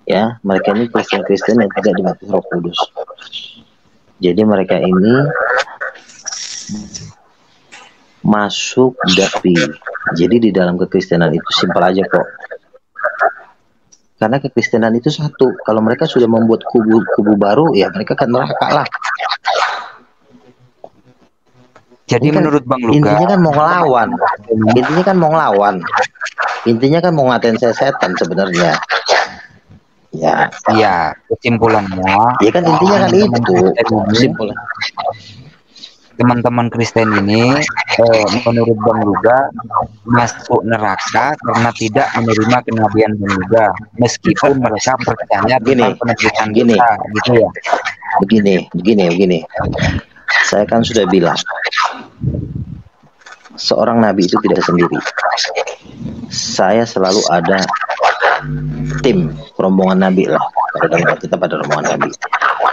Speaker 1: Ya, mereka ini Kristen-Kristen yang tidak dibaptis Roh Kudus. Jadi mereka ini masuk dapi. Jadi di dalam kekristenan itu simpel aja kok. Karena kekristenan itu satu. Kalau mereka sudah membuat kubu baru, ya mereka akan neraka lah.
Speaker 5: jadi
Speaker 1: Ini kan,
Speaker 5: menurut Bang Luka,
Speaker 1: intinya kan mau ngelawan. Intinya kan mau ngelawan. Intinya kan mau ngatain setan sebenarnya. Ya.
Speaker 5: Iya, kesimpulannya.
Speaker 1: Ya kan intinya kan itu. Kesimpulan.
Speaker 5: Teman-teman Kristen ini menurut Bang Luga masuk neraka karena tidak menerima kenabian Bang Luga, meskipun mereka percaya tentang penebusan kita, gitu ya.
Speaker 1: Begini. Saya kan sudah bilang, seorang nabi itu tidak sendiri. Saya selalu ada tim rombongan nabi lah. Pada dalam kita pada rombongan nabi.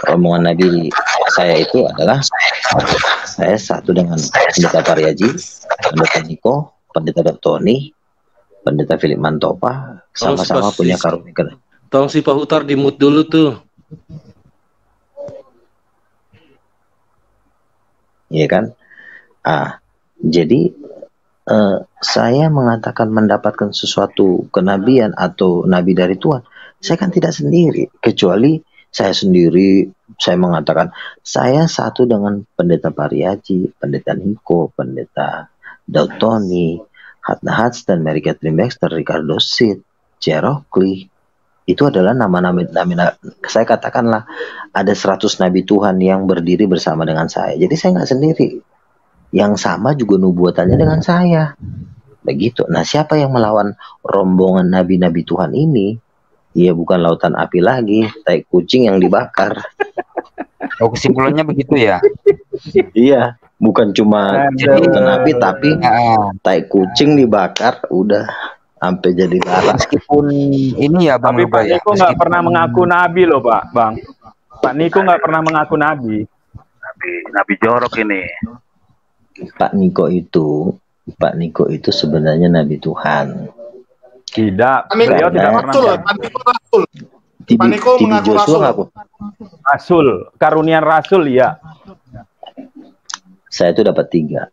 Speaker 1: Rombongan nabi saya itu adalah saya satu dengan Pendeta Pariaji, Pendeta Niko, Pendeta Tony, Pendeta Philip Mantopa, sama-sama punya karunia.
Speaker 13: Tolong si Pak Hutar di mute dulu tuh.
Speaker 1: Iya kan? Jadi saya mengatakan mendapatkan sesuatu kenabian atau nabi dari Tuhan, saya kan tidak sendiri, kecuali saya sendiri. Saya mengatakan saya satu dengan Pendeta Pariaji, Pendeta Niko, Pendeta Dautoni, Hatna Hats dan Mary Catherine Baxter, Ricardo Sid, Jerokli. Itu adalah nama-nama, saya katakanlah ada 100 nabi Tuhan yang berdiri bersama dengan saya. Jadi saya nggak sendiri. Yang sama juga nubuatannya dengan saya. Begitu. Nah, siapa yang melawan rombongan nabi-nabi Tuhan ini? Ya bukan lautan api lagi, tai kucing yang dibakar.
Speaker 5: Oh, kesimpulannya begitu ya?
Speaker 1: Iya, bukan cuma lautan api tapi tai kucing dibakar, udah sampai jadi darah.
Speaker 5: Meskipun ini ya Bang
Speaker 12: Tapi
Speaker 5: Luka
Speaker 12: Pak
Speaker 5: ya.
Speaker 12: Niko nggak pernah mengaku nabi loh Pak, Bang. Pak Niko nggak pernah mengaku nabi.
Speaker 11: Nabi jorok ini.
Speaker 1: Pak Niko itu sebenarnya nabi Tuhan.
Speaker 12: Tidak, beliau tidak pernah.
Speaker 3: Pak Niko mengaku rasul.
Speaker 12: Rasul, karunian rasul ya.
Speaker 1: Saya itu dapat 3.